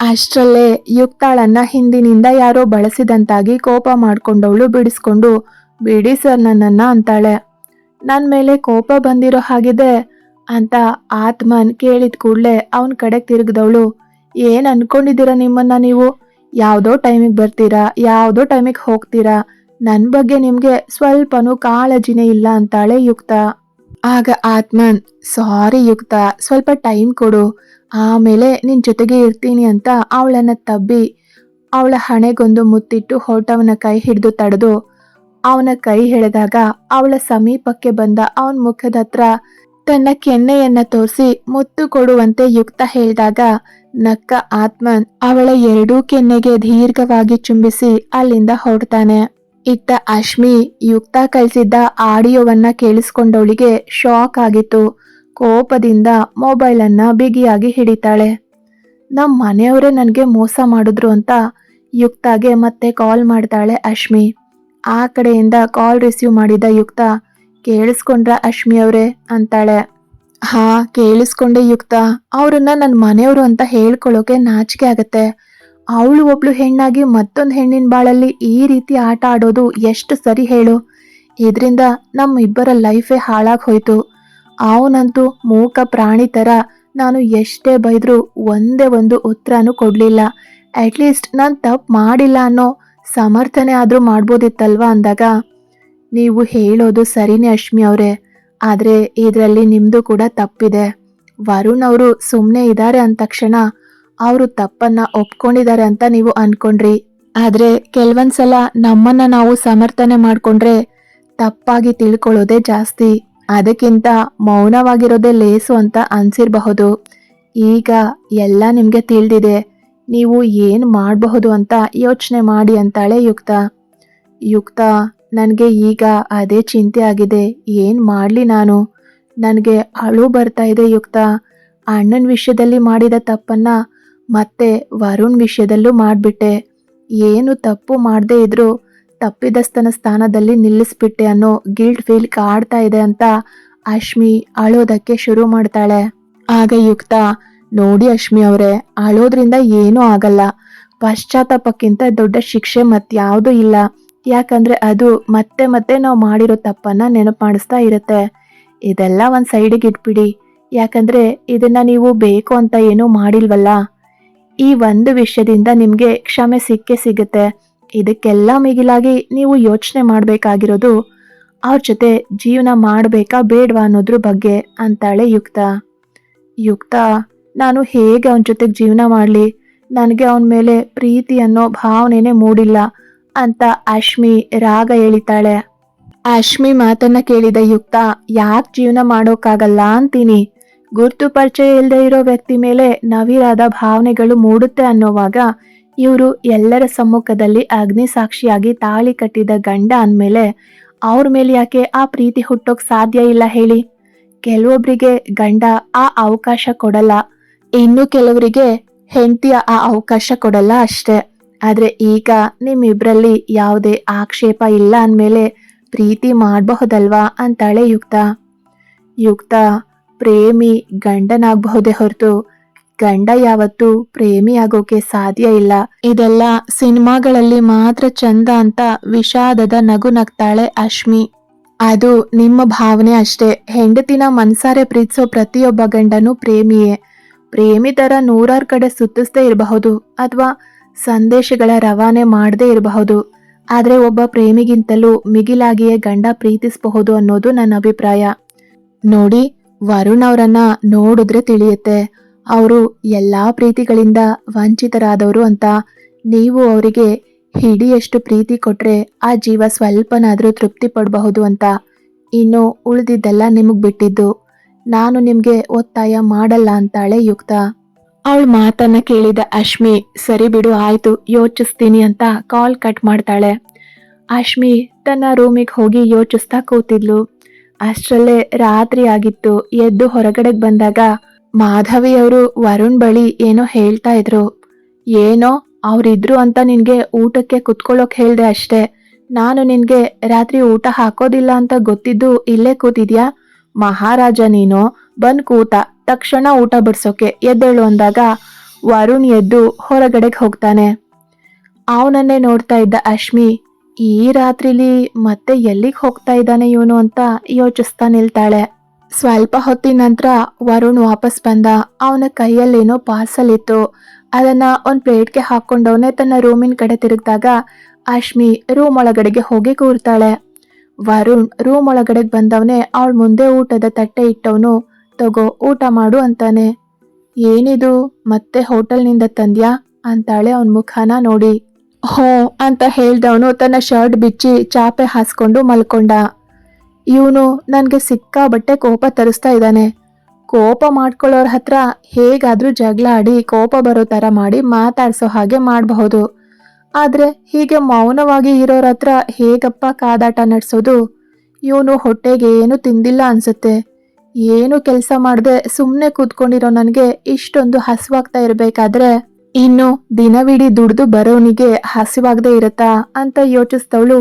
ಅಷ್ಟರಲ್ಲೇ ಯುಕ್ತಾಳನ್ನ ಹಿಂದಿನಿಂದ ಯಾರೋ ಬಳಸಿದಂತಾಗಿ ಕೋಪ ಮಾಡ್ಕೊಂಡವಳು ಬಿಡಿಸ್ಕೊಂಡು, ಬಿಡಿ ಸರ್ ನನ್ನನ್ನ ಅಂತಾಳೆ. ನನ್ ಮೇಲೆ ಕೋಪ ಬಂದಿರೋ ಹಾಗಿದೆ ಅಂತ ಆತ್ಮನ್ ಕೇಳಿದ ಕೂಡ್ಲೆ ಅವನ್ ಕಡೆಗೆ ತಿರುಗಿದವಳು, ಏನ್ ಅನ್ಕೊಂಡಿದ್ದೀರಾ ನಿಮ್ಮನ್ನ ನೀವು, ಯಾವ್ದೋ ಟೈಮಿಗೆ ಬರ್ತೀರಾ, ಯಾವ್ದೋ ಟೈಮಿಗೆ ಹೋಗ್ತೀರಾ, ನನ್ ಬಗ್ಗೆ ನಿಮ್ಗೆ ಸ್ವಲ್ಪನೂ ಕಾಳಜಿನೇ ಇಲ್ಲ ಅಂತಾಳೆ ಯುಕ್ತ. ಆಗ ಆತ್ಮನ್, ಸಾರಿ ಯುಕ್ತ, ಸ್ವಲ್ಪ ಟೈಮ್ ಕೊಡು, ಆಮೇಲೆ ನಿನ್ ಜೊತೆಗೆ ಇರ್ತೀನಿ ಅಂತ ಅವಳನ್ನ ತಬ್ಬಿ ಅವಳ ಹಣೆಗೊಂದು ಮುತ್ತಿಟ್ಟು ಹೊರಟವನ ಕೈ ಹಿಡಿದು ತಡೆದು ಅವನ ಕೈ ಎಳೆದಾಗ ಅವಳ ಸಮೀಪಕ್ಕೆ ಬಂದ ಅವನ ಮುಖದ ಹತ್ರ ತನ್ನ ಕೆನ್ನೆಯನ್ನ ತೋರಿಸಿ ಮುತ್ತು ಕೊಡುವಂತೆ ಯುಕ್ತ ಹೇಳಿದಾಗ ನಕ್ಕ ಆತ್ಮನ್ ಅವಳ ಎರಡೂ ಕೆನ್ನೆಗೆ ದೀರ್ಘವಾಗಿ ಚುಂಬಿಸಿ ಅಲ್ಲಿಂದ ಹೊರಡ್ತಾನೆ. ಇತ್ತ ಅಶ್ಮಿ ಯುಕ್ತ ಕಳಿಸಿದ್ದ ಆಡಿಯೋವನ್ನ ಕೇಳಿಸ್ಕೊಂಡವಳಿಗೆ ಶಾಕ್ ಆಗಿತ್ತು. ಕೋಪದಿಂದ ಮೊಬೈಲನ್ನ ಬಿಗಿಯಾಗಿ ಹಿಡಿತಾಳೆ. ನಮ್ಮ ಮನೆಯವರೇ ನನಗೆ ಮೋಸ ಮಾಡಿದ್ರು ಅಂತ ಯುಕ್ತಾಗೆ ಮತ್ತೆ ಕಾಲ್ ಮಾಡ್ತಾಳೆ ಅಶ್ಮಿ. ಆ ಕಡೆಯಿಂದ ಕಾಲ್ ರಿಸೀವ್ ಮಾಡಿದ ಯುಕ್ತ, ಕೇಳಿಸ್ಕೊಂಡ್ರ ಅಶ್ಮಿ ಅವರೇ ಅಂತಾಳೆ. ಹಾ, ಕೇಳಿಸ್ಕೊಂಡೆ ಯುಕ್ತ. ಅವ್ರನ್ನ ನನ್ನ ಮನೆಯವರು ಅಂತ ಹೇಳ್ಕೊಳ್ಳೋಕೆ ನಾಚಿಕೆ ಆಗತ್ತೆ. ಅವಳು ಒಬ್ಳು ಹೆಣ್ಣಾಗಿ ಮತ್ತೊಂದು ಹೆಣ್ಣಿನ ಬಾಳಲ್ಲಿ ಈ ರೀತಿ ಆಟ ಆಡೋದು ಎಷ್ಟು ಸರಿ ಹೇಳು? ಇದರಿಂದ ನಮ್ಮ ಇಬ್ಬರ ಲೈಫೇ ಹಾಳಾಗಿ ಹೋಯ್ತು. ಅವನಂತೂ ಮೂಕ ಪ್ರಾಣಿ ಥರ ನಾನು ಎಷ್ಟೇ ಬೈದ್ರೂ ಒಂದೇ ಒಂದು ಉತ್ತರನೂ ಕೊಡಲಿಲ್ಲ. ಅಟ್ಲೀಸ್ಟ್ ನಾನು ತಪ್ಪು ಮಾಡಿಲ್ಲ ಅನ್ನೋ ಸಮರ್ಥನೆ ಆದರೂ ಮಾಡ್ಬೋದಿತ್ತಲ್ವಾ ಅಂದಾಗ, ನೀವು ಹೇಳೋದು ಸರಿನೇ ಅಶ್ಮಿ ಅವರೇ, ಆದರೆ ಇದರಲ್ಲಿ ನಿಮ್ಮದು ಕೂಡ ತಪ್ಪಿದೆ. ವರುಣ್ ಅವರು ಸುಮ್ಮನೆ ಇದ್ದಾರೆ ಅಂದ ತಕ್ಷಣ ಅವರು ತಪ್ಪನ್ನ ಒಪ್ಕೊಂಡಿದ್ದಾರೆ ಅಂತ ನೀವು ಅನ್ಕೊಂಡ್ರಿ. ಆದರೆ ಕೆಲವೊಂದ್ಸಲ ನಮ್ಮನ್ನ ನಾವು ಸಮರ್ಥನೆ ಮಾಡ್ಕೊಂಡ್ರೆ ತಪ್ಪಾಗಿ ತಿಳ್ಕೊಳ್ಳೋದೇ ಜಾಸ್ತಿ. ಅದಕ್ಕಿಂತ ಮೌನವಾಗಿರೋದೇ ಲೇಸು ಅಂತ ಅನ್ಸಿರಬಹುದು. ಈಗ ಎಲ್ಲ ನಿಮಗೆ ತಿಳಿದಿದೆ, ನೀವು ಏನು ಮಾಡಬಹುದು ಅಂತ ಯೋಚನೆ ಮಾಡಿ ಅಂತಾಳೆ ಯುಕ್ತ. ಯುಕ್ತ, ನನಗೆ ಈಗ ಅದೇ ಚಿಂತೆ ಆಗಿದೆ. ಏನು ಮಾಡಲಿ ನಾನು? ನನಗೆ ಅಳು ಬರ್ತಾ ಇದೆ ಯುಕ್ತ. ಅಣ್ಣನ ವಿಷಯದಲ್ಲಿ ಮಾಡಿದ ತಪ್ಪನ್ನ ಮತ್ತೆ ವರುಣ್ ವಿಷಯದಲ್ಲೂ ಮಾಡಿಬಿಟ್ಟೆ. ಏನು ತಪ್ಪು ಮಾಡದೇ ಇದ್ರೂ ತಪ್ಪಿದಸ್ತನ ಸ್ಥಾನದಲ್ಲಿ ನಿಲ್ಲಿಸ್ಬಿಟ್ಟೆ ಅನ್ನೋ ಗಿಲ್ಟ್ ಫೀಲ್ ಕಾಡ್ತಾ ಇದೆ ಅಂತ ಅಶ್ಮಿ ಅಳೋದಕ್ಕೆ ಶುರು ಮಾಡ್ತಾಳೆ. ಆಗ ಯುಕ್ತ, ನೋಡಿ ಅಶ್ಮಿ ಅವರೇ, ಅಳೋದ್ರಿಂದ ಏನೂ ಆಗಲ್ಲ. ಪಶ್ಚಾತ್ತಾಪಕ್ಕಿಂತ ದೊಡ್ಡ ಶಿಕ್ಷೆ ಮತ್ಯಾವುದೂ ಇಲ್ಲ. ಯಾಕಂದ್ರೆ ಅದು ಮತ್ತೆ ಮತ್ತೆ ನಾವು ಮಾಡಿರೋ ತಪ್ಪನ್ನ ನೆನಪು ಮಾಡಿಸ್ತಾ ಇರುತ್ತೆ. ಇದೆಲ್ಲ ಒಂದು ಸೈಡಿಗೆ ಇಟ್ಬಿಡಿ. ಯಾಕಂದ್ರೆ ಇದನ್ನ ನೀವು ಬೇಕು ಅಂತ ಏನೂ ಮಾಡಿಲ್ವಲ್ಲ. ಈ ಒಂದು ವಿಷಯದಿಂದ ನಿಮಗೆ ಕ್ಷಮೆ ಸಿಕ್ಕೇ ಸಿಗುತ್ತೆ. ಇದಕ್ಕೆಲ್ಲ ಮಿಗಿಲಾಗಿ ನೀವು ಯೋಚನೆ ಮಾಡಬೇಕಾಗಿರೋದು ಅವ್ರ ಜೊತೆ ಜೀವನ ಮಾಡಬೇಕಾ ಬೇಡವಾ ಅನ್ನೋದ್ರ ಬಗ್ಗೆ ಅಂತಾಳೆ ಯುಕ್ತ. ಯುಕ್ತ, ನಾನು ಹೇಗೆ ಅವನ ಜೊತೆಗೆ ಜೀವನ ಮಾಡಲಿ? ನನಗೆ ಅವನ ಮೇಲೆ ಪ್ರೀತಿ ಅನ್ನೋ ಭಾವನೆನೇ ಮೂಡಿಲ್ಲ ಅಂತ ಅಶ್ಮಿ ರಾಗ ಎಳಿತಾಳೆ. ಅಶ್ಮಿ ಮಾತನ್ನ ಕೇಳಿದ ಯುಕ್ತ, ಯಾಕೆ ಜೀವನ ಮಾಡೋಕ್ಕಾಗಲ್ಲ ಅಂತೀನಿ. ಗುರ್ತು ಪರಿಚಯ ಇಲ್ಲದೆ ಇರೋ ವ್ಯಕ್ತಿ ಮೇಲೆ ನವಿರಾದ ಭಾವನೆಗಳು ಮೂಡುತ್ತೆ ಅನ್ನೋವಾಗ ಇವರು ಎಲ್ಲರ ಸಮ್ಮುಖದಲ್ಲಿ ಅಗ್ನಿ ಸಾಕ್ಷಿಯಾಗಿ ತಾಳಿ ಕಟ್ಟಿದ ಗಂಡ ಅಂದಮೇಲೆ ಅವ್ರ ಮೇಲೆ ಯಾಕೆ ಆ ಪ್ರೀತಿ ಹುಟ್ಟೋಕ್ ಸಾಧ್ಯ ಇಲ್ಲ ಹೇಳಿ? ಕೆಲವೊಬ್ಬರಿಗೆ ಗಂಡ ಆ ಅವಕಾಶ ಕೊಡಲ್ಲ, ಇನ್ನು ಕೆಲವರಿಗೆ ಹೆಂಡತಿಯ ಆ ಅವಕಾಶ ಕೊಡಲ್ಲ ಅಷ್ಟೆ. ಆದ್ರೆ ಈಗ ನಿಮ್ಮಿಬ್ರಲ್ಲಿ ಯಾವುದೇ ಆಕ್ಷೇಪ ಇಲ್ಲ ಅಂದಮೇಲೆ ಪ್ರೀತಿ ಮಾಡಬಹುದಲ್ವಾ ಅಂತಾಳೆ ಯುಕ್ತ. ಯುಕ್ತ, ಪ್ರೇಮಿ ಗಂಡನಾಗಬಹುದೇ ಹೊರತು ಗಂಡ ಯಾವತ್ತೂ ಪ್ರೇಮಿ ಆಗೋಕೆ ಸಾಧ್ಯ ಇಲ್ಲ. ಇದೆಲ್ಲ ಸಿನಿಮಾಗಳಲ್ಲಿ ಮಾತ್ರ ಚಂದ ಅಂತ ವಿಷಾದದ ನಗು ನಗ್ತಾಳೆ ಅಶ್ಮಿ. ಅದು ನಿಮ್ಮ ಭಾವನೆ ಅಷ್ಟೇ. ಹೆಂಡತಿನ ಮನ್ಸಾರೆ ಪ್ರೀತಿಸೋ ಪ್ರತಿಯೊಬ್ಬ ಗಂಡನೂ ಪ್ರೇಮಿಯೇ. ಪ್ರೇಮಿ ತರ ನೂರಾರು ಕಡೆ ಸುತ್ತಿಸದೇ ಇರಬಹುದು ಅಥವಾ ಸಂದೇಶಗಳ ರವಾನೆ ಮಾಡದೇ ಇರಬಹುದು. ಆದ್ರೆ ಒಬ್ಬ ಪ್ರೇಮಿಗಿಂತಲೂ ಮಿಗಿಲಾಗಿಯೇ ಗಂಡ ಪ್ರೀತಿಸಬಹುದು ಅನ್ನೋದು ನನ್ನ ಅಭಿಪ್ರಾಯ. ನೋಡಿ, ವರುಣ್ ಅವರನ್ನ ನೋಡಿದ್ರೆ ತಿಳಿಯುತ್ತೆ ಅವರು ಎಲ್ಲಾ ಪ್ರೀತಿಗಳಿಂದ ವಂಚಿತರಾದವರು ಅಂತ. ನೀವು ಅವರಿಗೆ ಹಿಡಿಯಷ್ಟು ಪ್ರೀತಿ ಕೊಟ್ರೆ ಆ ಜೀವ ಸ್ವಲ್ಪನಾದ್ರೂ ತೃಪ್ತಿ ಪಡಬಹುದು ಅಂತ. ಇನ್ನು ಉಳಿದಿದ್ದೆಲ್ಲ ನಿಮಗ್ ಬಿಟ್ಟಿದ್ದು. ನಾನು ನಿಮ್ಗೆ ಒತ್ತಾಯ ಮಾಡಲ್ಲ ಅಂತಾಳೆ ಯುಕ್ತ. ಅವಳ ಮಾತನ್ನ ಕೇಳಿದ ಅಶ್ಮಿ, ಸರಿ ಬಿಡು ಆಯ್ತು, ಯೋಚಿಸ್ತೀನಿ ಅಂತ ಕಾಲ್ ಕಟ್ ಮಾಡ್ತಾಳೆ. ಅಶ್ಮಿ ತನ್ನ ರೂಮಿಗೆ ಹೋಗಿ ಯೋಚಿಸ್ತಾ ಕೂತಿದ್ಲು. ಅಷ್ಟರಲ್ಲೇ ರಾತ್ರಿ ಆಗಿತ್ತು. ಎದ್ದು ಹೊರಗಡೆಗೆ ಬಂದಾಗ ಮಾಧವಿಯವರು ವರುಣ್ ಬಳಿ ಏನೋ ಹೇಳ್ತಾ ಇದ್ರು. ಏನೋ ಅವ್ರಿದ್ರು ಅಂತ ನಿನ್ಗೆ ಊಟಕ್ಕೆ ಕುತ್ಕೊಳ್ಳೋಕ್ ಹೇಳ್ದೆ ಅಷ್ಟೇ. ನಾನು ನಿನ್ಗೆ ರಾತ್ರಿ ಊಟ ಹಾಕೋದಿಲ್ಲ ಅಂತ ಗೊತ್ತಿದ್ದು ಇಲ್ಲೇ ಕೂತಿದ್ಯಾ? ಮಹಾರಾಜ ನೀನು, ಬಂದ್ ಕೂತ ತಕ್ಷಣ ಊಟ ಬಡ್ಸೋಕೆ ಎದ್ದೇಳು ಅಂದಾಗ ವರುಣ್ ಎದ್ದು ಹೊರಗಡೆಗೆ ಹೋಗ್ತಾನೆ. ಅವನನ್ನೇ ನೋಡ್ತಾ ಇದ್ದ ಅಶ್ಮಿ, ಈ ರಾತ್ರಿಲಿ ಮತ್ತೆ ಎಲ್ಲಿಗೆ ಹೋಗ್ತಾ ಇದ್ದಾನೆ ಇವನು ಅಂತ ಯೋಚಿಸ್ತಾ ನಿಲ್ತಾಳೆ. ಸ್ವಲ್ಪ ಹೊತ್ತಿನ ನಂತರ ವರುಣ್ ವಾಪಸ್ ಬಂದ. ಅವನ ಕೈಯಲ್ಲೇನೋ ಪಾರ್ಸಲ್ ಇತ್ತು. ಅದನ್ನ ಒಂದ್ ಪ್ಲೇಟ್ಗೆ ಹಾಕೊಂಡವನೇ ತನ್ನ ರೂಮಿನ ಕಡೆ ತಿರುಗಿದಾಗ ಅಶ್ಮಿ ರೂಮ್ ಒಳಗಡೆಗೆ ಹೋಗಿ ಕೂರ್ತಾಳೆ. ವರುಣ್ ರೂಮ್ ಒಳಗಡೆಗೆ ಬಂದವನೇ ಅವಳ ಮುಂದೆ ಊಟದ ತಟ್ಟೆ ಇಟ್ಟವನು, ತಗೋ ಊಟ ಮಾಡು ಅಂತಾನೆ. ಏನಿದು, ಮತ್ತೆ ಹೋಟೆಲ್ನಿಂದ ತಂದ್ಯಾ ಅಂತಾಳೆ ಅವನ ಮುಖಾನ ನೋಡಿ. ಹೋ ಅಂತ ಹೇಳ್ದವನು ತನ್ನ ಶರ್ಟ್ ಬಿಚ್ಚಿ ಚಾಪೆ ಹಾಸ್ಕೊಂಡು ಮಲ್ಕೊಂಡ. ಇವನು ನನ್ಗೆ ಸಿಕ್ಕಾಬಟ್ಟೆ ಕೋಪ ತರಿಸ್ತಾ ಇದ್ದಾನೆ. ಕೋಪ ಮಾಡ್ಕೊಳ್ಳೋರ ಹತ್ರ ಹೇಗಾದ್ರೂ ಜಗಳ ಆಡಿ ಕೋಪ ಬರೋ ತರ ಮಾಡಿ ಮಾತಾಡ್ಸೋ ಹಾಗೆ ಮಾಡಬಹುದು. ಆದ್ರೆ ಹೀಗೆ ಮೌನವಾಗಿ ಇರೋರ ಹತ್ರ ಹೇಗಪ್ಪ ಕಾದಾಟ ನಡೆಸೋದು? ಇವನು ಹೊಟ್ಟೆಗೆ ಏನು ತಿಂದಿಲ್ಲ ಅನ್ಸುತ್ತೆ. ಏನು ಕೆಲಸ ಮಾಡದೆ ಸುಮ್ಮನೆ ಕೂತ್ಕೊಂಡಿರೋ ನನಗೆ ಇಷ್ಟೊಂದು ಹಸಿವಾಗ್ತಾ ಇರಬೇಕಾದ್ರೆ ಇನ್ನು ದಿನವಿಡೀ ದುಡ್ದು ಬರೋನಿಗೆ ಹಸಿವಾಗದೆ ಇರತ್ತಾ ಅಂತ ಯೋಚಿಸ್ತವಳು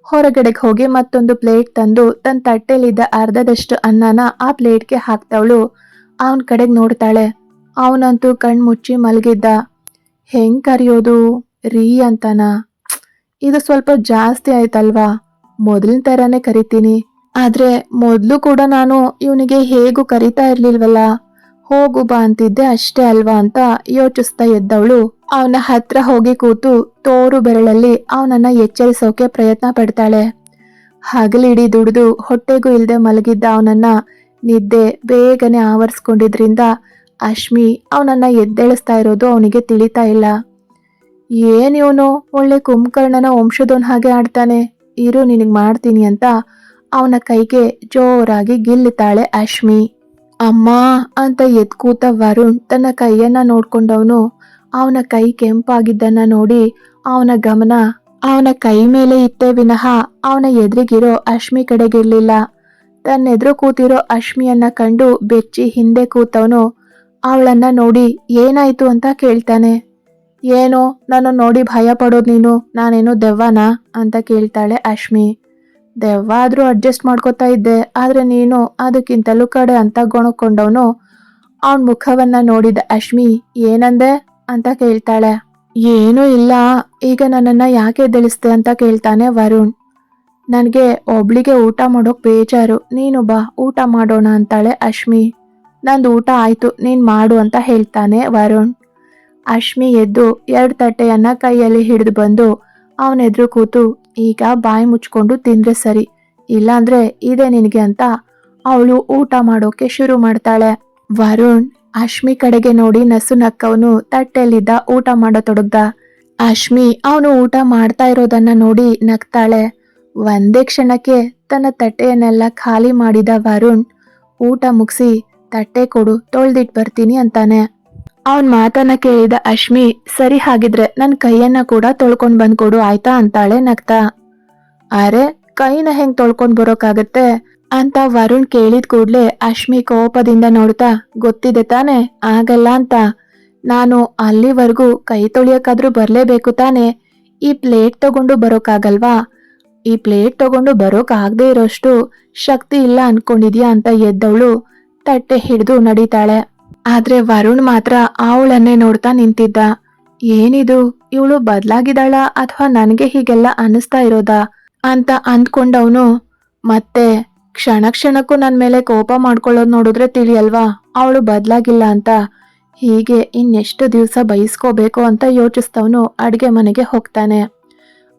ಹೊರಗಡೆಗೆ ಹೋಗಿ ಮತ್ತೊಂದು ಪ್ಲೇಟ್ ತಂದು ತನ್ನ ತಟ್ಟೆಲಿದ್ದ ಅರ್ಧದಷ್ಟು ಅನ್ನನ ಆ ಪ್ಲೇಟ್ಗೆ ಹಾಕ್ತವಳು. ಅವನ ಕಡೆಗೆ ನೋಡ್ತಾಳೆ. ಅವನಂತೂ ಕಣ್ ಮುಚ್ಚಿ ಮಲಗಿದ್ದ. ಹೆಂಗ್ ಕರೆಯೋದು? ರೀ ಅಂತನ? ಇದು ಸ್ವಲ್ಪ ಜಾಸ್ತಿ ಆಯ್ತಲ್ವಾ? ಮೊದಲಿನ ಥರನೇ ಕರಿತೀನಿ. ಆದ್ರೆ ಮೊದಲು ಕೂಡ ನಾನು ಇವನಿಗೆ ಹೇಗೂ ಕರಿತಾ ಇರ್ಲಿಲ್ವಲ್ಲ, ಹೋಗು ಬಾ ಅಂತಿದ್ದೆ ಅಷ್ಟೇ ಅಲ್ವಾ ಅಂತ ಯೋಚಿಸ್ತಾ ಎದ್ದವಳು ಅವನ ಹತ್ರ ಹೋಗಿ ಕೂತು ತೋರು ಬೆರಳಲ್ಲಿ ಅವನನ್ನ ಎಚ್ಚರಿಸೋಕೆ ಪ್ರಯತ್ನ ಪಡ್ತಾಳೆ. ಹಗಲಿಡೀ ದುಡಿದು ಹೊಟ್ಟೆಗೂ ಇಲ್ದೆ ಮಲಗಿದ್ದ ಅವನನ್ನ ನಿದ್ದೆ ಬೇಗನೆ ಆವರಿಸ್ಕೊಂಡಿದ್ರಿಂದ ಅಶ್ಮಿ ಅವನನ್ನ ಎದ್ದೇಳಿಸ್ತಾ ಇರೋದು ಅವನಿಗೆ ತಿಳಿತಾ ಇಲ್ಲ. ಏನ್ ಇವನು ಒಳ್ಳೆ ಕುಂಭಕರ್ಣನ ವಂಶದವನ್ ಹಾಗೆ ಆಡ್ತಾನೆ, ಇರು ನಿನಗ್ ಮಾಡ್ತೀನಿ ಅಂತ ಅವನ ಕೈಗೆ ಜೋರಾಗಿ ಗಿಲ್ಲುತ್ತಾಳೆ ಅಶ್ಮಿ. ಅಮ್ಮ ಅಂತ ಎದ್ ಕೂತ ವರುಣ್ ತನ್ನ ಕೈಯನ್ನ ನೋಡ್ಕೊಂಡವನು ಅವನ ಕೈ ಕೆಂಪಾಗಿದ್ದನ್ನ ನೋಡಿ ಅವನ ಗಮನ ಅವನ ಕೈ ಮೇಲೆ ಇತ್ತೇ ವಿನಃ ಅವನ ಎದುರಿಗಿರೋ ಅಶ್ಮಿ ಕಡೆಗಿರ್ಲಿಲ್ಲ. ತನ್ನೆದುರು ಕೂತಿರೋ ಅಶ್ಮಿಯನ್ನ ಕಂಡು ಬೆಚ್ಚಿ ಹಿಂದೆ ಕೂತವನು ಅವಳನ್ನ ನೋಡಿ ಏನಾಯ್ತು ಅಂತ ಕೇಳ್ತಾನೆ. ಏನೋ ನಾನು ನೋಡಿ ಭಯ ಪಡೋದು ನೀನು, ನಾನೇನು ದೆವ್ವನಾ ಅಂತ ಕೇಳ್ತಾಳೆ ಅಶ್ಮಿ. ದೆವ್ವ ಆದ್ರೂ ಅಡ್ಜಸ್ಟ್ ಮಾಡ್ಕೋತಾ ಇದ್ದೆ, ಆದ್ರೆ ನೀನು ಅದಕ್ಕಿಂತಲೂ ಕಡೆ ಅಂತ ಗೊಣಕೊಂಡವನು ಅವನ್ ಮುಖವನ್ನ ನೋಡಿದ ಅಶ್ಮಿ ಏನಂದೆ ಅಂತ ಕೇಳ್ತಾಳೆ. ಏನೂ ಇಲ್ಲ, ಈಗ ನನ್ನನ್ನ ಯಾಕೆ ಎದ್ದೇಳಿಸ್ದೆ ಅಂತ ಕೇಳ್ತಾನೆ ವರುಣ್. ನನಗೆ ಒಬ್ಳಿಗೆ ಊಟ ಮಾಡೋಕ್ ಬೇಜಾರು, ನೀನು ಬಾ ಊಟ ಮಾಡೋಣ ಅಂತಾಳೆ ಅಶ್ಮಿ. ನಂದು ಊಟ ಆಯ್ತು, ನೀನ್ ಮಾಡು ಅಂತ ಹೇಳ್ತಾನೆ ವರುಣ್. ಅಶ್ಮಿ ಎದ್ದು 2 ತಟ್ಟೆಯನ್ನ ಕೈಯಲ್ಲಿ ಹಿಡಿದು ಬಂದು ಅವನೆದ್ರು ಕೂತು ಈಗ ಬಾಯಿ ಮುಚ್ಕೊಂಡು ತಿಂದ್ರೆ ಸರಿ, ಇಲ್ಲಾಂದ್ರೆ ಇದೆ ನಿನಗೆ ಅಂತ ಅವಳು ಊಟ ಮಾಡೋಕೆ ಶುರು ಮಾಡ್ತಾಳೆ. ವರುಣ್ ಅಶ್ಮಿ ಕಡೆಗೆ ನೋಡಿ ನಸು ನಕ್ಕವನು ತಟ್ಟೆಯಲ್ಲಿದ್ದ ಊಟ ಮಾಡತೊಡಗ್ದ. ಅಶ್ಮಿ ಅವನು ಊಟ ಮಾಡ್ತಾ ಇರೋದನ್ನ ನೋಡಿ ನಗ್ತಾಳೆ. ಒಂದೇ ಕ್ಷಣಕ್ಕೆ ತನ್ನ ತಟ್ಟೆಯನ್ನೆಲ್ಲ ಖಾಲಿ ಮಾಡಿದ ವರುಣ್ ಊಟ ಮುಗಿಸಿ ತಟ್ಟೆ ಕೊಡು ತೊಳ್ದಿಟ್ ಬರ್ತೀನಿ ಅಂತಾನೆ. ಅವನ್ ಮಾತನ್ನ ಕೇಳಿದ ಅಶ್ಮಿ ಸರಿ ಹಾಗಿದ್ರೆ ನನ್ ಕೈಯನ್ನ ಕೂಡ ತೊಳ್ಕೊಂಡ್ ಬಂದ್ ಕೊಡು ಆಯ್ತಾ ಅಂತಾಳೆ ನಗ್ತಾ. ಅರೆ ಕೈನ ಹೆಂಗ್ ತೊಳ್ಕೊಂಡ್ ಬರೋಕಾಗತ್ತೆ ಅಂತ ವರುಣ್ ಕೇಳಿದ ಕೂಡ್ಲೆ ಅಶ್ಮಿ ಕೋಪದಿಂದ ನೋಡ್ತಾ ಗೊತ್ತಿದೆ ತಾನೆ ಆಗಲ್ಲ ಅಂತ, ನಾನು ಅಲ್ಲಿವರೆಗೂ ಕೈ ತೊಳಿಯೋಕಾದ್ರೂ ಬರ್ಲೇಬೇಕು ತಾನೆ, ಈ ಪ್ಲೇಟ್ ತಗೊಂಡು ಬರೋಕಾಗಲ್ವಾ? ಈ ಪ್ಲೇಟ್ ತಗೊಂಡು ಬರೋಕ್ ಆಗದೆ ಇರೋಷ್ಟು ಶಕ್ತಿ ಇಲ್ಲ ಅನ್ಕೊಂಡಿದ್ಯಾ ಅಂತ ಎದ್ದವಳು ತಟ್ಟೆ ಹಿಡಿದು ನಡೀತಾಳೆ. ಆದ್ರೆ ವರುಣ್ ಮಾತ್ರ ಅವಳನ್ನೇ ನೋಡ್ತಾ ನಿಂತಿದ್ದ. ಏನಿದು, ಇವಳು ಬದ್ಲಾಗಿದ್ದಾಳ ಅಥವಾ ನನ್ಗೆ ಹೀಗೆಲ್ಲ ಅನಿಸ್ತಾ ಇರೋದಾ ಅಂತ ಅಂದ್ಕೊಂಡವನು ಮತ್ತೆ ಕ್ಷಣಕ್ಕೂ ನನ್ ಮೇಲೆ ಕೋಪ ಮಾಡ್ಕೊಳ್ಳೋದು ನೋಡಿದ್ರೆ ತಿಳಿಯಲ್ವಾ ಅವಳು ಬದ್ಲಾಗಿಲ್ಲ ಅಂತ. ಹೀಗೆ ಇನ್ನೆಷ್ಟು ದಿವಸ ಬಯಸ್ಕೋಬೇಕು ಅಂತ ಯೋಚಿಸ್ತವನು ಅಡ್ಗೆ ಮನೆಗೆ ಹೋಗ್ತಾನೆ.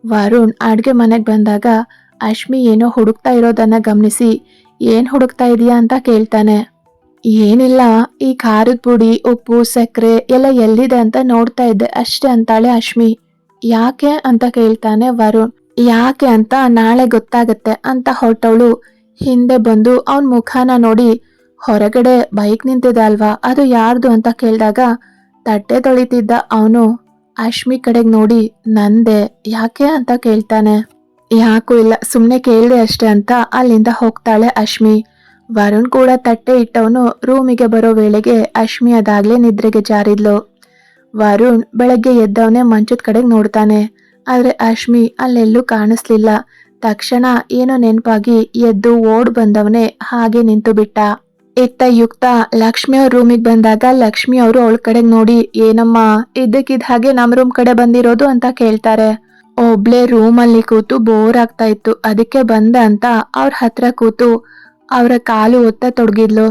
ವರುಣ್ ಅಡ್ಗೆ ಮನೆಗೆ ಬಂದಾಗ ಅಶ್ಮಿ ಏನೋ ಹುಡುಕ್ತಾ ಇರೋದನ್ನ ಗಮನಿಸಿ ಏನ್ ಹುಡುಕ್ತಾ ಇದೀಯಾ ಅಂತ ಕೇಳ್ತಾನೆ. ಏನಿಲ್ಲ, ಈ ಖಾರದ ಪುಡಿ ಉಪ್ಪು ಸಕ್ಕರೆ ಎಲ್ಲ ಎಲ್ಲಿದೆ ಅಂತ ನೋಡ್ತಾ ಇದ್ದೆ ಅಷ್ಟೇ ಅಂತಾಳೆ ಅಶ್ಮಿ. ಯಾಕೆ ಅಂತ ಕೇಳ್ತಾನೆ ವರುಣ್. ಯಾಕೆ ಅಂತ ನಾಳೆ ಗೊತ್ತಾಗತ್ತೆ ಅಂತ ಹೊರಟವಳು ಹಿಂದೆ ಬಂದು ಅವನ್ ಮುಖಾನ ನೋಡಿ ಹೊರಗಡೆ ಬೈಕ್ ನಿಂತಿದೆ ಅಲ್ವಾ ಅದು ಯಾರ್ದು ಅಂತ ಕೇಳಿದಾಗ ತಟ್ಟೆ ತೊಳಿತಿದ್ದ ಅವನು ಅಶ್ಮಿ ಕಡೆಗೆ ನೋಡಿ ನಂದೆ ಯಾಕೆ ಅಂತ ಕೇಳ್ತಾನೆ. ಯಾಕೂ ಇಲ್ಲ, ಸುಮ್ನೆ ಕೇಳಿದೆ ಅಷ್ಟೇ ಅಂತ ಅಲ್ಲಿಂದ ಹೋಗ್ತಾಳೆ ಅಶ್ಮಿ. ವರುಣ್ ಕೂಡ ತಟ್ಟೆ ಇಟ್ಟವನು ರೂಮಿಗೆ ಬರೋ ವೇಳೆಗೆ ಅಶ್ಮಿ ಅದಾಗ್ಲೇ ನಿದ್ರೆಗೆ ಜಾರಿದ್ಲು. ವರುಣ್ ಬೆಳಗ್ಗೆ ಎದ್ದವನೇ ಮಂಚದ ಕಡೆಗೆ ನೋಡ್ತಾನೆ, ಆದ್ರೆ ಅಶ್ಮಿ ಅಲ್ಲೆಲ್ಲೂ ಕಾಣಿಸ್ಲಿಲ್ಲ. ತಕ್ಷಣ ಏನೋ ನೆನಪಾಗಿ ಎದ್ದು ಓಡ್ ಬಂದವನೇ ಹಾಗೆ ನಿಂತು ಬಿಟ್ಟ. ಇತ್ತ ಯುಕ್ತ ಲಕ್ಷ್ಮಿ ಅವ್ರ ರೂಮಿಗೆ ಬಂದಾಗ ಲಕ್ಷ್ಮಿ ಅವರು ಅವಳ ಕಡೆಗೆ ನೋಡಿ ಏನಮ್ಮ ಇದ್ದಕ್ಕಿದ್ದ ಹಾಗೆ ನಮ್ ರೂಮ್ ಕಡೆ ಬಂದಿರೋದು ಅಂತ ಕೇಳ್ತಾರೆ. ಒಬ್ಳೆ ರೂಮಲ್ಲಿ ಕೂತು ಬೋರ್ ಆಗ್ತಾ ಇತ್ತು, ಅದಕ್ಕೆ ಬಂದ ಅಂತ ಅವ್ರ ಹತ್ರ ಕೂತು ಅವರ ಕಾಲು ಒತ್ತ ತೊಡಗಿದ್ಲು.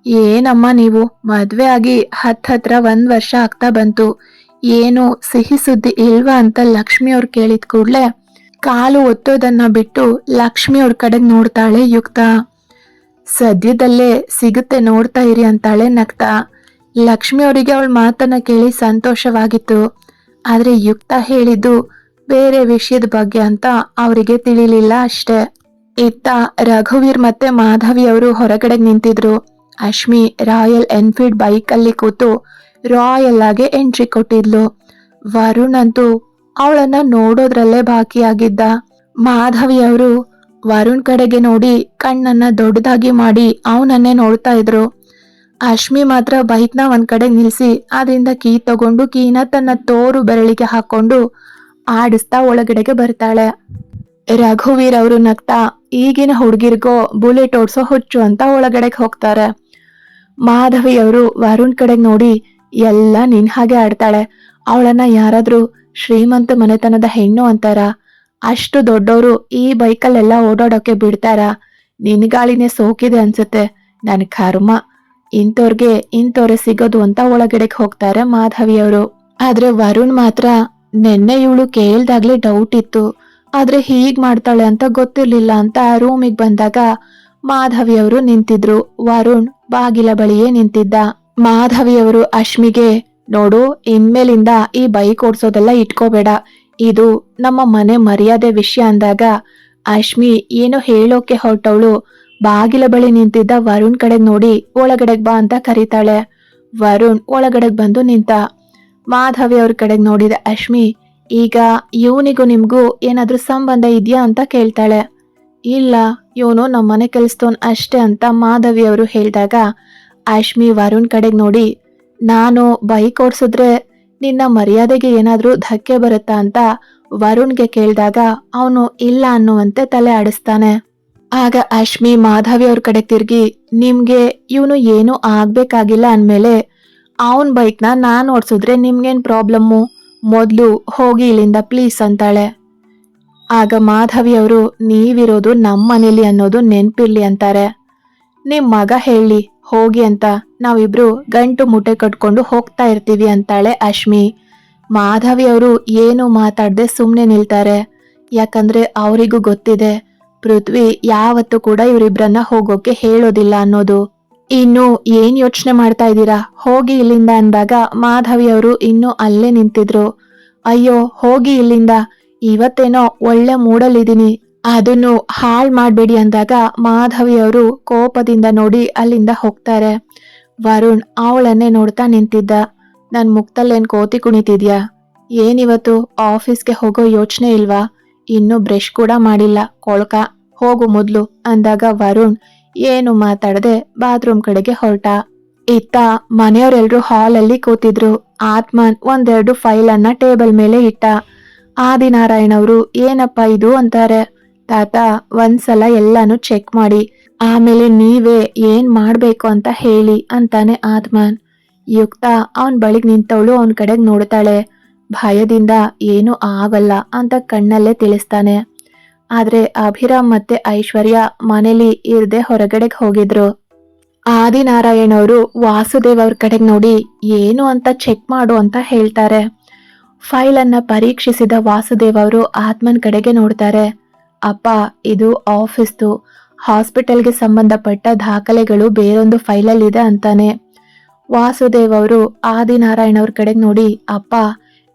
ಏನಮ್ಮ ನೀವು ಮದ್ವೆ ಆಗಿ ಹತ್ರ 1 ವರ್ಷ ಆಗ್ತಾ ಬಂತು, ಏನು ಸಿಹಿ ಸುದ್ದಿ ಇಲ್ವಾ ಅಂತ ಲಕ್ಷ್ಮಿ ಅವ್ರು ಕೇಳಿದ ಕೂಡ್ಲೆ ಕಾಲು ಒತ್ತೋದನ್ನ ಬಿಟ್ಟು ಲಕ್ಷ್ಮಿ ಅವ್ರ ಕಡೆಗೆ ನೋಡ್ತಾಳೆ ಯುಕ್ತ. ಸದ್ಯದಲ್ಲೇ ಸಿಗುತ್ತೆ ನೋಡ್ತಾ ಇರಿ ಅಂತಾಳೆ ನಗ್ತಾ. ಲಕ್ಷ್ಮಿ ಅವರಿಗೆ ಅವಳ ಮಾತನ್ನ ಕೇಳಿ ಸಂತೋಷವಾಗಿತ್ತು, ಆದ್ರೆ ಯುಕ್ತ ಹೇಳಿದ್ದು ಬೇರೆ ವಿಷಯದ ಬಗ್ಗೆ ಅಂತ ಅವರಿಗೆ ತಿಳಿಲಿಲ್ಲ ಅಷ್ಟೆ. ಇತ್ತ ರಘುವೀರ್ ಮತ್ತೆ ಮಾಧವಿ ಅವರು ಹೊರಗಡೆ ನಿಂತಿದ್ರು. ಅಶ್ಮಿ ರಾಯಲ್ ಎನ್ಫೀಲ್ಡ್ ಬೈಕ್ ಅಲ್ಲಿ ಕೂತು ರಾಯಲ್ ಆಗಿ ಎಂಟ್ರಿ ಕೊಟ್ಟಿದ್ಲು. ವರುಣ್ ಅಂತೂ ಅವಳನ್ನ ನೋಡೋದ್ರಲ್ಲೇ ಬಾಕಿಯಾಗಿದ್ದ. ಮಾಧವಿ ಅವರು ವರುಣ್ ಕಡೆಗೆ ನೋಡಿ ಕಣ್ಣನ್ನ ದೊಡ್ಡದಾಗಿ ಮಾಡಿ ಅವನನ್ನೇ ನೋಡ್ತಾ ಇದ್ರು. ಅಶ್ಮಿ ಮಾತ್ರ ಬೈಕ್ನ ಒಂದ್ ಕಡೆ ನಿಲ್ಸಿ ಅದರಿಂದ ಕೀ ತಗೊಂಡು ಕೀನ ತನ್ನ ತೋರು ಬೆರಳಿಗೆ ಹಾಕೊಂಡು ಆಡಿಸ್ತಾ ಒಳಗಡೆಗೆ ಬರ್ತಾಳೆ. ರಘುವೀರ್ ಅವರು ನಗ್ತಾ ಈಗಿನ ಹುಡುಗಿರ್ಗೋ ಬುಲೆಟ್ ಓಡ್ಸೋ ಹುಚ್ಚು ಅಂತ ಒಳಗಡೆಗೆ ಹೋಗ್ತಾರೆ. ಮಾಧವಿ ಅವರು ವರುಣ್ ಕಡೆಗೆ ನೋಡಿ ಎಲ್ಲ ನಿನ್ ಹಾಗೆ ಆಡ್ತಾಳೆ, ಅವಳನ್ನ ಯಾರಾದ್ರೂ ಶ್ರೀಮಂತ ಮನೆತನದ ಹೆಣ್ಣು ಅಂತಾರ? ಅಷ್ಟು ದೊಡ್ಡವರು ಈ ಬೈಕಲ್ಲೆಲ್ಲ ಓಡಾಡೋಕೆ ಬಿಡ್ತಾರ? ನಿನ್ಗಾಳಿನೇ ಸೋಕಿದೆ ಅನ್ಸುತ್ತೆ, ನನ್ ಕರ್ಮ, ಇಂಥವ್ರೆ ಸಿಗೋದು ಅಂತ ಒಳಗಡೆಗೆ ಹೋಗ್ತಾರೆ ಮಾಧವಿಯವರು. ಆದ್ರೆ ವರುಣ್ ಮಾತ್ರ ನೆನ್ನೆ ಇವಳು ಕೇಳ್ದಾಗ್ಲೇ ಡೌಟ್ ಇತ್ತು, ಆದ್ರೆ ಹೀಗ್ ಮಾಡ್ತಾಳೆ ಅಂತ ಗೊತ್ತಿರ್ಲಿಲ್ಲ ಅಂತ ರೂಮಿಗೆ ಬಂದಾಗ ಮಾಧವಿಯವರು ನಿಂತಿದ್ರು. ವರುಣ್ ಬಾಗಿಲ ಬಳಿಯೇ ನಿಂತಿದ್ದ. ಮಾಧವಿಯವರು ಅಶ್ಮಿಗೆ, ನೋಡು, ಇನ್ಮೇಲಿಂದ ಈ ಬೈಕ್ ಓಡ್ಸೋದೆಲ್ಲ ಇಟ್ಕೋಬೇಡ, ಇದು ನಮ್ಮ ಮನೆ ಮರ್ಯಾದೆ ವಿಷಯ ಅಂದಾಗ ಅಶ್ಮಿ ಏನೋ ಹೇಳೋಕೆ ಹೊರಟವಳು ಬಾಗಿಲ ಬಳಿ ನಿಂತಿದ್ದ ವರುಣ್ ಕಡೆಗ್ ನೋಡಿ ಒಳಗಡೆಗ್ ಬಾ ಅಂತ ಕರೀತಾಳೆ. ವರುಣ್ ಒಳಗಡೆಗ್ ಬಂದು ನಿಂತ. ಮಾಧವಿ ಅವ್ರ ಕಡೆಗ್ ನೋಡಿದ ಅಶ್ಮಿ, ಈಗ ಇವನಿಗೂ ನಿಮ್ಗೂ ಏನಾದ್ರೂ ಸಂಬಂಧ ಇದೆಯಾ ಅಂತ ಕೇಳ್ತಾಳೆ. ಇಲ್ಲ, ಇವನು ನಮ್ಮನೆ ಕೆಲ್ಸದವನ್ ಅಷ್ಟೇ ಅಂತ ಮಾಧವಿ ಅವರು ಹೇಳಿದಾಗ ಅಶ್ಮಿ ವರುಣ್ ಕಡೆಗ್ ನೋಡಿ, ನಾನು ಬೈಕ್ ಓಡ್ಸಿದ್ರೆ ನಿನ್ನ ಮರ್ಯಾದೆಗೆ ಏನಾದ್ರೂ ಧಕ್ಕೆ ಬರುತ್ತಾ ಅಂತ ವರುಣ್ಗೆ ಕೇಳಿದಾಗ ಅವನು ಇಲ್ಲ ಅನ್ನುವಂತೆ ತಲೆ ಆಡಿಸ್ತಾನೆ. ಆಗ ಅಶ್ಮಿ ಮಾಧವಿ ಅವ್ರ ಕಡೆ ತಿರ್ಗಿ, ನಿಮ್ಗೆ ಇವನು ಏನು ಆಗ್ಬೇಕಾಗಿಲ್ಲ ಅಂದ್ಮೇಲೆ ಅವನ್ ಬೈಕ್ನ ನಾನ್ ಓಡ್ಸಿದ್ರೆ ನಿಮ್ಗೇನ್ ಪ್ರಾಬ್ಲಮ್ಮು? ಮೊದ್ಲು ಹೋಗಿ ಇಲ್ಲಿಂದ ಪ್ಲೀಸ್ ಅಂತಾಳೆ. ಆಗ ಮಾಧವಿ ಅವರು, ನೀವಿರೋದು ನಮ್ಮ ಮನೇಲಿ ಅನ್ನೋದು ನೆನ್ಪಿರ್ಲಿ ಅಂತಾರೆ. ನಿಮ್ ಮಗ ಹೇಳಿ ಹೋಗಿ ಅಂತ ನಾವಿಬ್ರು ಗಂಟು ಮುಟ್ಟೆ ಕಟ್ಕೊಂಡು ಹೋಗ್ತಾ ಇರ್ತೀವಿ ಅಂತಾಳೆ ಅಶ್ಮಿ. ಮಾಧವಿ ಅವರು ಏನು ಮಾತಾಡದೆ ಸುಮ್ನೆ ನಿಲ್ತಾರೆ. ಯಾಕಂದ್ರೆ ಅವರಿಗೂ ಗೊತ್ತಿದೆ ಪೃಥ್ವಿ ಯಾವತ್ತೂ ಕೂಡ ಇವರಿಬ್ರನ್ನ ಹೋಗೋಕೆ ಹೇಳೋದಿಲ್ಲ ಅನ್ನೋದು. ಇನ್ನು ಏನ್ ಯೋಚನೆ ಮಾಡ್ತಾ ಇದ್ದೀರಾ, ಹೋಗಿ ಇಲ್ಲಿಂದ ಅಂದಾಗ ಮಾಧವಿ ಅವರು ಇನ್ನೂ ಅಲ್ಲೇ ನಿಂತಿದ್ರು. ಅಯ್ಯೋ ಹೋಗಿ ಇಲ್ಲಿಂದ, ಇವತ್ತೇನೋ ಒಳ್ಳೆ ಮೂಡಲ್ಲಿದ್ದೀನಿ, ಅದನ್ನು ಹಾಳ್ ಮಾಡ್ಬೇಡಿ ಅಂದಾಗ ಮಾಧವಿ ಅವರು ಕೋಪದಿಂದ ನೋಡಿ ಅಲ್ಲಿಂದ ಹೋಗ್ತಾರೆ. ವರುಣ್ ಅವಳನ್ನೇ ನೋಡ್ತಾ ನಿಂತಿದ್ದ. ನನ್ ಮುಕ್ತಲ್ಲೇನ್ ಕೋತಿ ಕುಣಿತಿದ್ಯಾ? ಏನಿವತ್ತು ಆಫೀಸ್ಗೆ ಹೋಗೋ ಯೋಚನೆ ಇಲ್ವಾ? ಇನ್ನು ಬ್ರಷ್ ಕೂಡ ಮಾಡಿಲ್ಲ, ಕೊಳ್ಕ, ಹೋಗು ಮೊದ್ಲು ಅಂದಾಗ ವರುಣ್ ಏನು ಮಾತಾಡದೆ ಬಾತ್ರೂಮ್ ಕಡೆಗೆ ಹೊರಟ. ಇತ್ತ ಮನೆಯವರೆಲ್ರು ಹಾಲಲ್ಲಿ ಕೂತಿದ್ರು. ಆತ್ಮನ್ ಒಂದೆರಡು ಫೈಲ್ ಅನ್ನ ಟೇಬಲ್ ಮೇಲೆ ಇಟ್ಟ. ಆದಿನಾರಾಯಣ್ ಅವರು, ಏನಪ್ಪ ಇದು ಅಂತಾರೆ. ತಾತ, ಒಂದ್ಸಲ ಎಲ್ಲಾನು ಚೆಕ್ ಮಾಡಿ ಆಮೇಲೆ ನೀವೇ ಏನ್ ಮಾಡ್ಬೇಕು ಅಂತ ಹೇಳಿ ಅಂತಾನೆ ಆತ್ಮನ್. ಯುಕ್ತ ಅವನ್ ಬಳಿಗ್ ನಿಂತವಳು ಅವನ್ ಕಡೆಗ್ ನೋಡ್ತಾಳೆ. ಭಯದಿಂದ ಏನು ಆಗಲ್ಲ ಅಂತ ಕಣ್ಣಲ್ಲೇ ತಿಳಿಸ್ತಾನೆ. ಆದ್ರೆ ಅಭಿರಾಮ್ ಮತ್ತೆ ಐಶ್ವರ್ಯ ಮನೇಲಿ ಇರ್ದೆ ಹೊರಗಡೆಗೆ ಹೋಗಿದ್ರು. ಆದಿನಾರಾಯಣ್ ಅವರು ವಾಸುದೇವ್ ಅವ್ರ ಕಡೆಗೆ ನೋಡಿ ಏನು ಅಂತ ಚೆಕ್ ಮಾಡು ಅಂತ ಹೇಳ್ತಾರೆ. ಫೈಲ್ ಅನ್ನ ಪರೀಕ್ಷಿಸಿದ ವಾಸುದೇವ್ ಅವರು ಆತ್ಮನ್ ಕಡೆಗೆ ನೋಡ್ತಾರೆ. ಅಪ್ಪ, ಇದು ಆಫೀಸ್ದು, ಹಾಸ್ಪಿಟಲ್ಗೆ ಸಂಬಂಧಪಟ್ಟ ದಾಖಲೆಗಳು ಬೇರೊಂದು ಫೈಲಲ್ಲಿದೆ ಅಂತಾನೆ. ವಾಸುದೇವ್ ಅವರು ಆದಿನಾರಾಯಣ್ ಅವ್ರ ಕಡೆಗೆ ನೋಡಿ, ಅಪ್ಪ,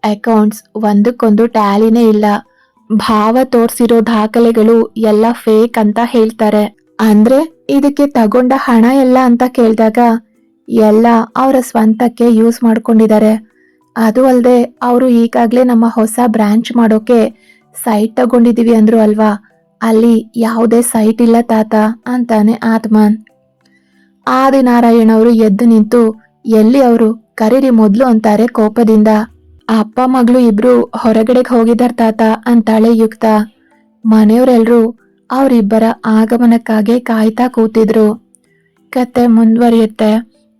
ಅಕೌಂಟ್ಸ್ ಒಂದಕ್ಕೊಂದು ಟ್ಯಾಲಿನೇ ಇಲ್ಲ, ಭಾವ ತೋರ್ಸಿರೋ ದಾಖಲೆಗಳು ಎಲ್ಲ ಫೇಕ್ ಅಂತ ಹೇಳ್ತಾರೆ. ಅಂದ್ರೆ ಇದಕ್ಕೆ ತಗೊಂಡ ಹಣ ಎಲ್ಲ ಅಂತ ಕೇಳಿದಾಗ ಎಲ್ಲ ಅವರ ಸ್ವಂತಕ್ಕೆ ಯೂಸ್ ಮಾಡ್ಕೊಂಡಿದ್ದಾರೆ. ಅದು ಅಲ್ಲದೆ ಅವರು ಈಗಾಗ್ಲೇ ನಮ್ಮ ಹೊಸ ಬ್ರಾಂಚ್ ಮಾಡೋಕೆ ಸೈಟ್ ತಗೊಂಡಿದೀವಿ ಅಂದ್ರು ಅಲ್ವಾ, ಅಲ್ಲಿ ಯಾವುದೇ ಸೈಟ್ ಇಲ್ಲ ತಾತ ಅಂತಾನೆ ಆತ್ಮನ್. ಆದಿನಾರಾಯಣ್ ಅವರು ಎದ್ದು ನಿಂತು, ಎಲ್ಲಿ ಅವರು, ಕರೀರಿ ಮೊದ್ಲು ಅಂತಾರೆ ಕೋಪದಿಂದ. ಅಪ್ಪ ಮಗಳು ಇಬ್ರು ಹೊರಗಡೆಗೆ ಹೋಗಿದಾರ ತಾತ ಅಂತಾಳೆ ಯುಕ್ತ. ಮನೆಯವರೆಲ್ರು ಅವರಿಬ್ಬರ ಆಗಮನಕ್ಕಾಗಿ ಕಾಯ್ತಾ ಕೂತಿದ್ರು. ಕತೆ ಮುಂದುವರಿಯುತ್ತೆ.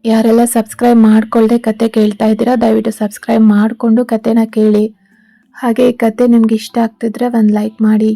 ಯಾರೆಲ್ಲ ಸಬ್ಸ್ಕ್ರೈಬ್ ಮಾಡ್ಕೊಳ್ದೆ ಕತೆ ಕೇಳ್ತಾ ಇದ್ದೀರಾ ದಯವಿಟ್ಟು ಸಬ್ಸ್ಕ್ರೈಬ್ ಮಾಡಿಕೊಂಡು ಕತೆನ ಕೇಳಿ. ಹಾಗೆ ಈ ಕತೆ ನಿಮ್ಗೆ ಇಷ್ಟ ಆಗ್ತಿದ್ರೆ ಒಂದು ಲೈಕ್ ಮಾಡಿ.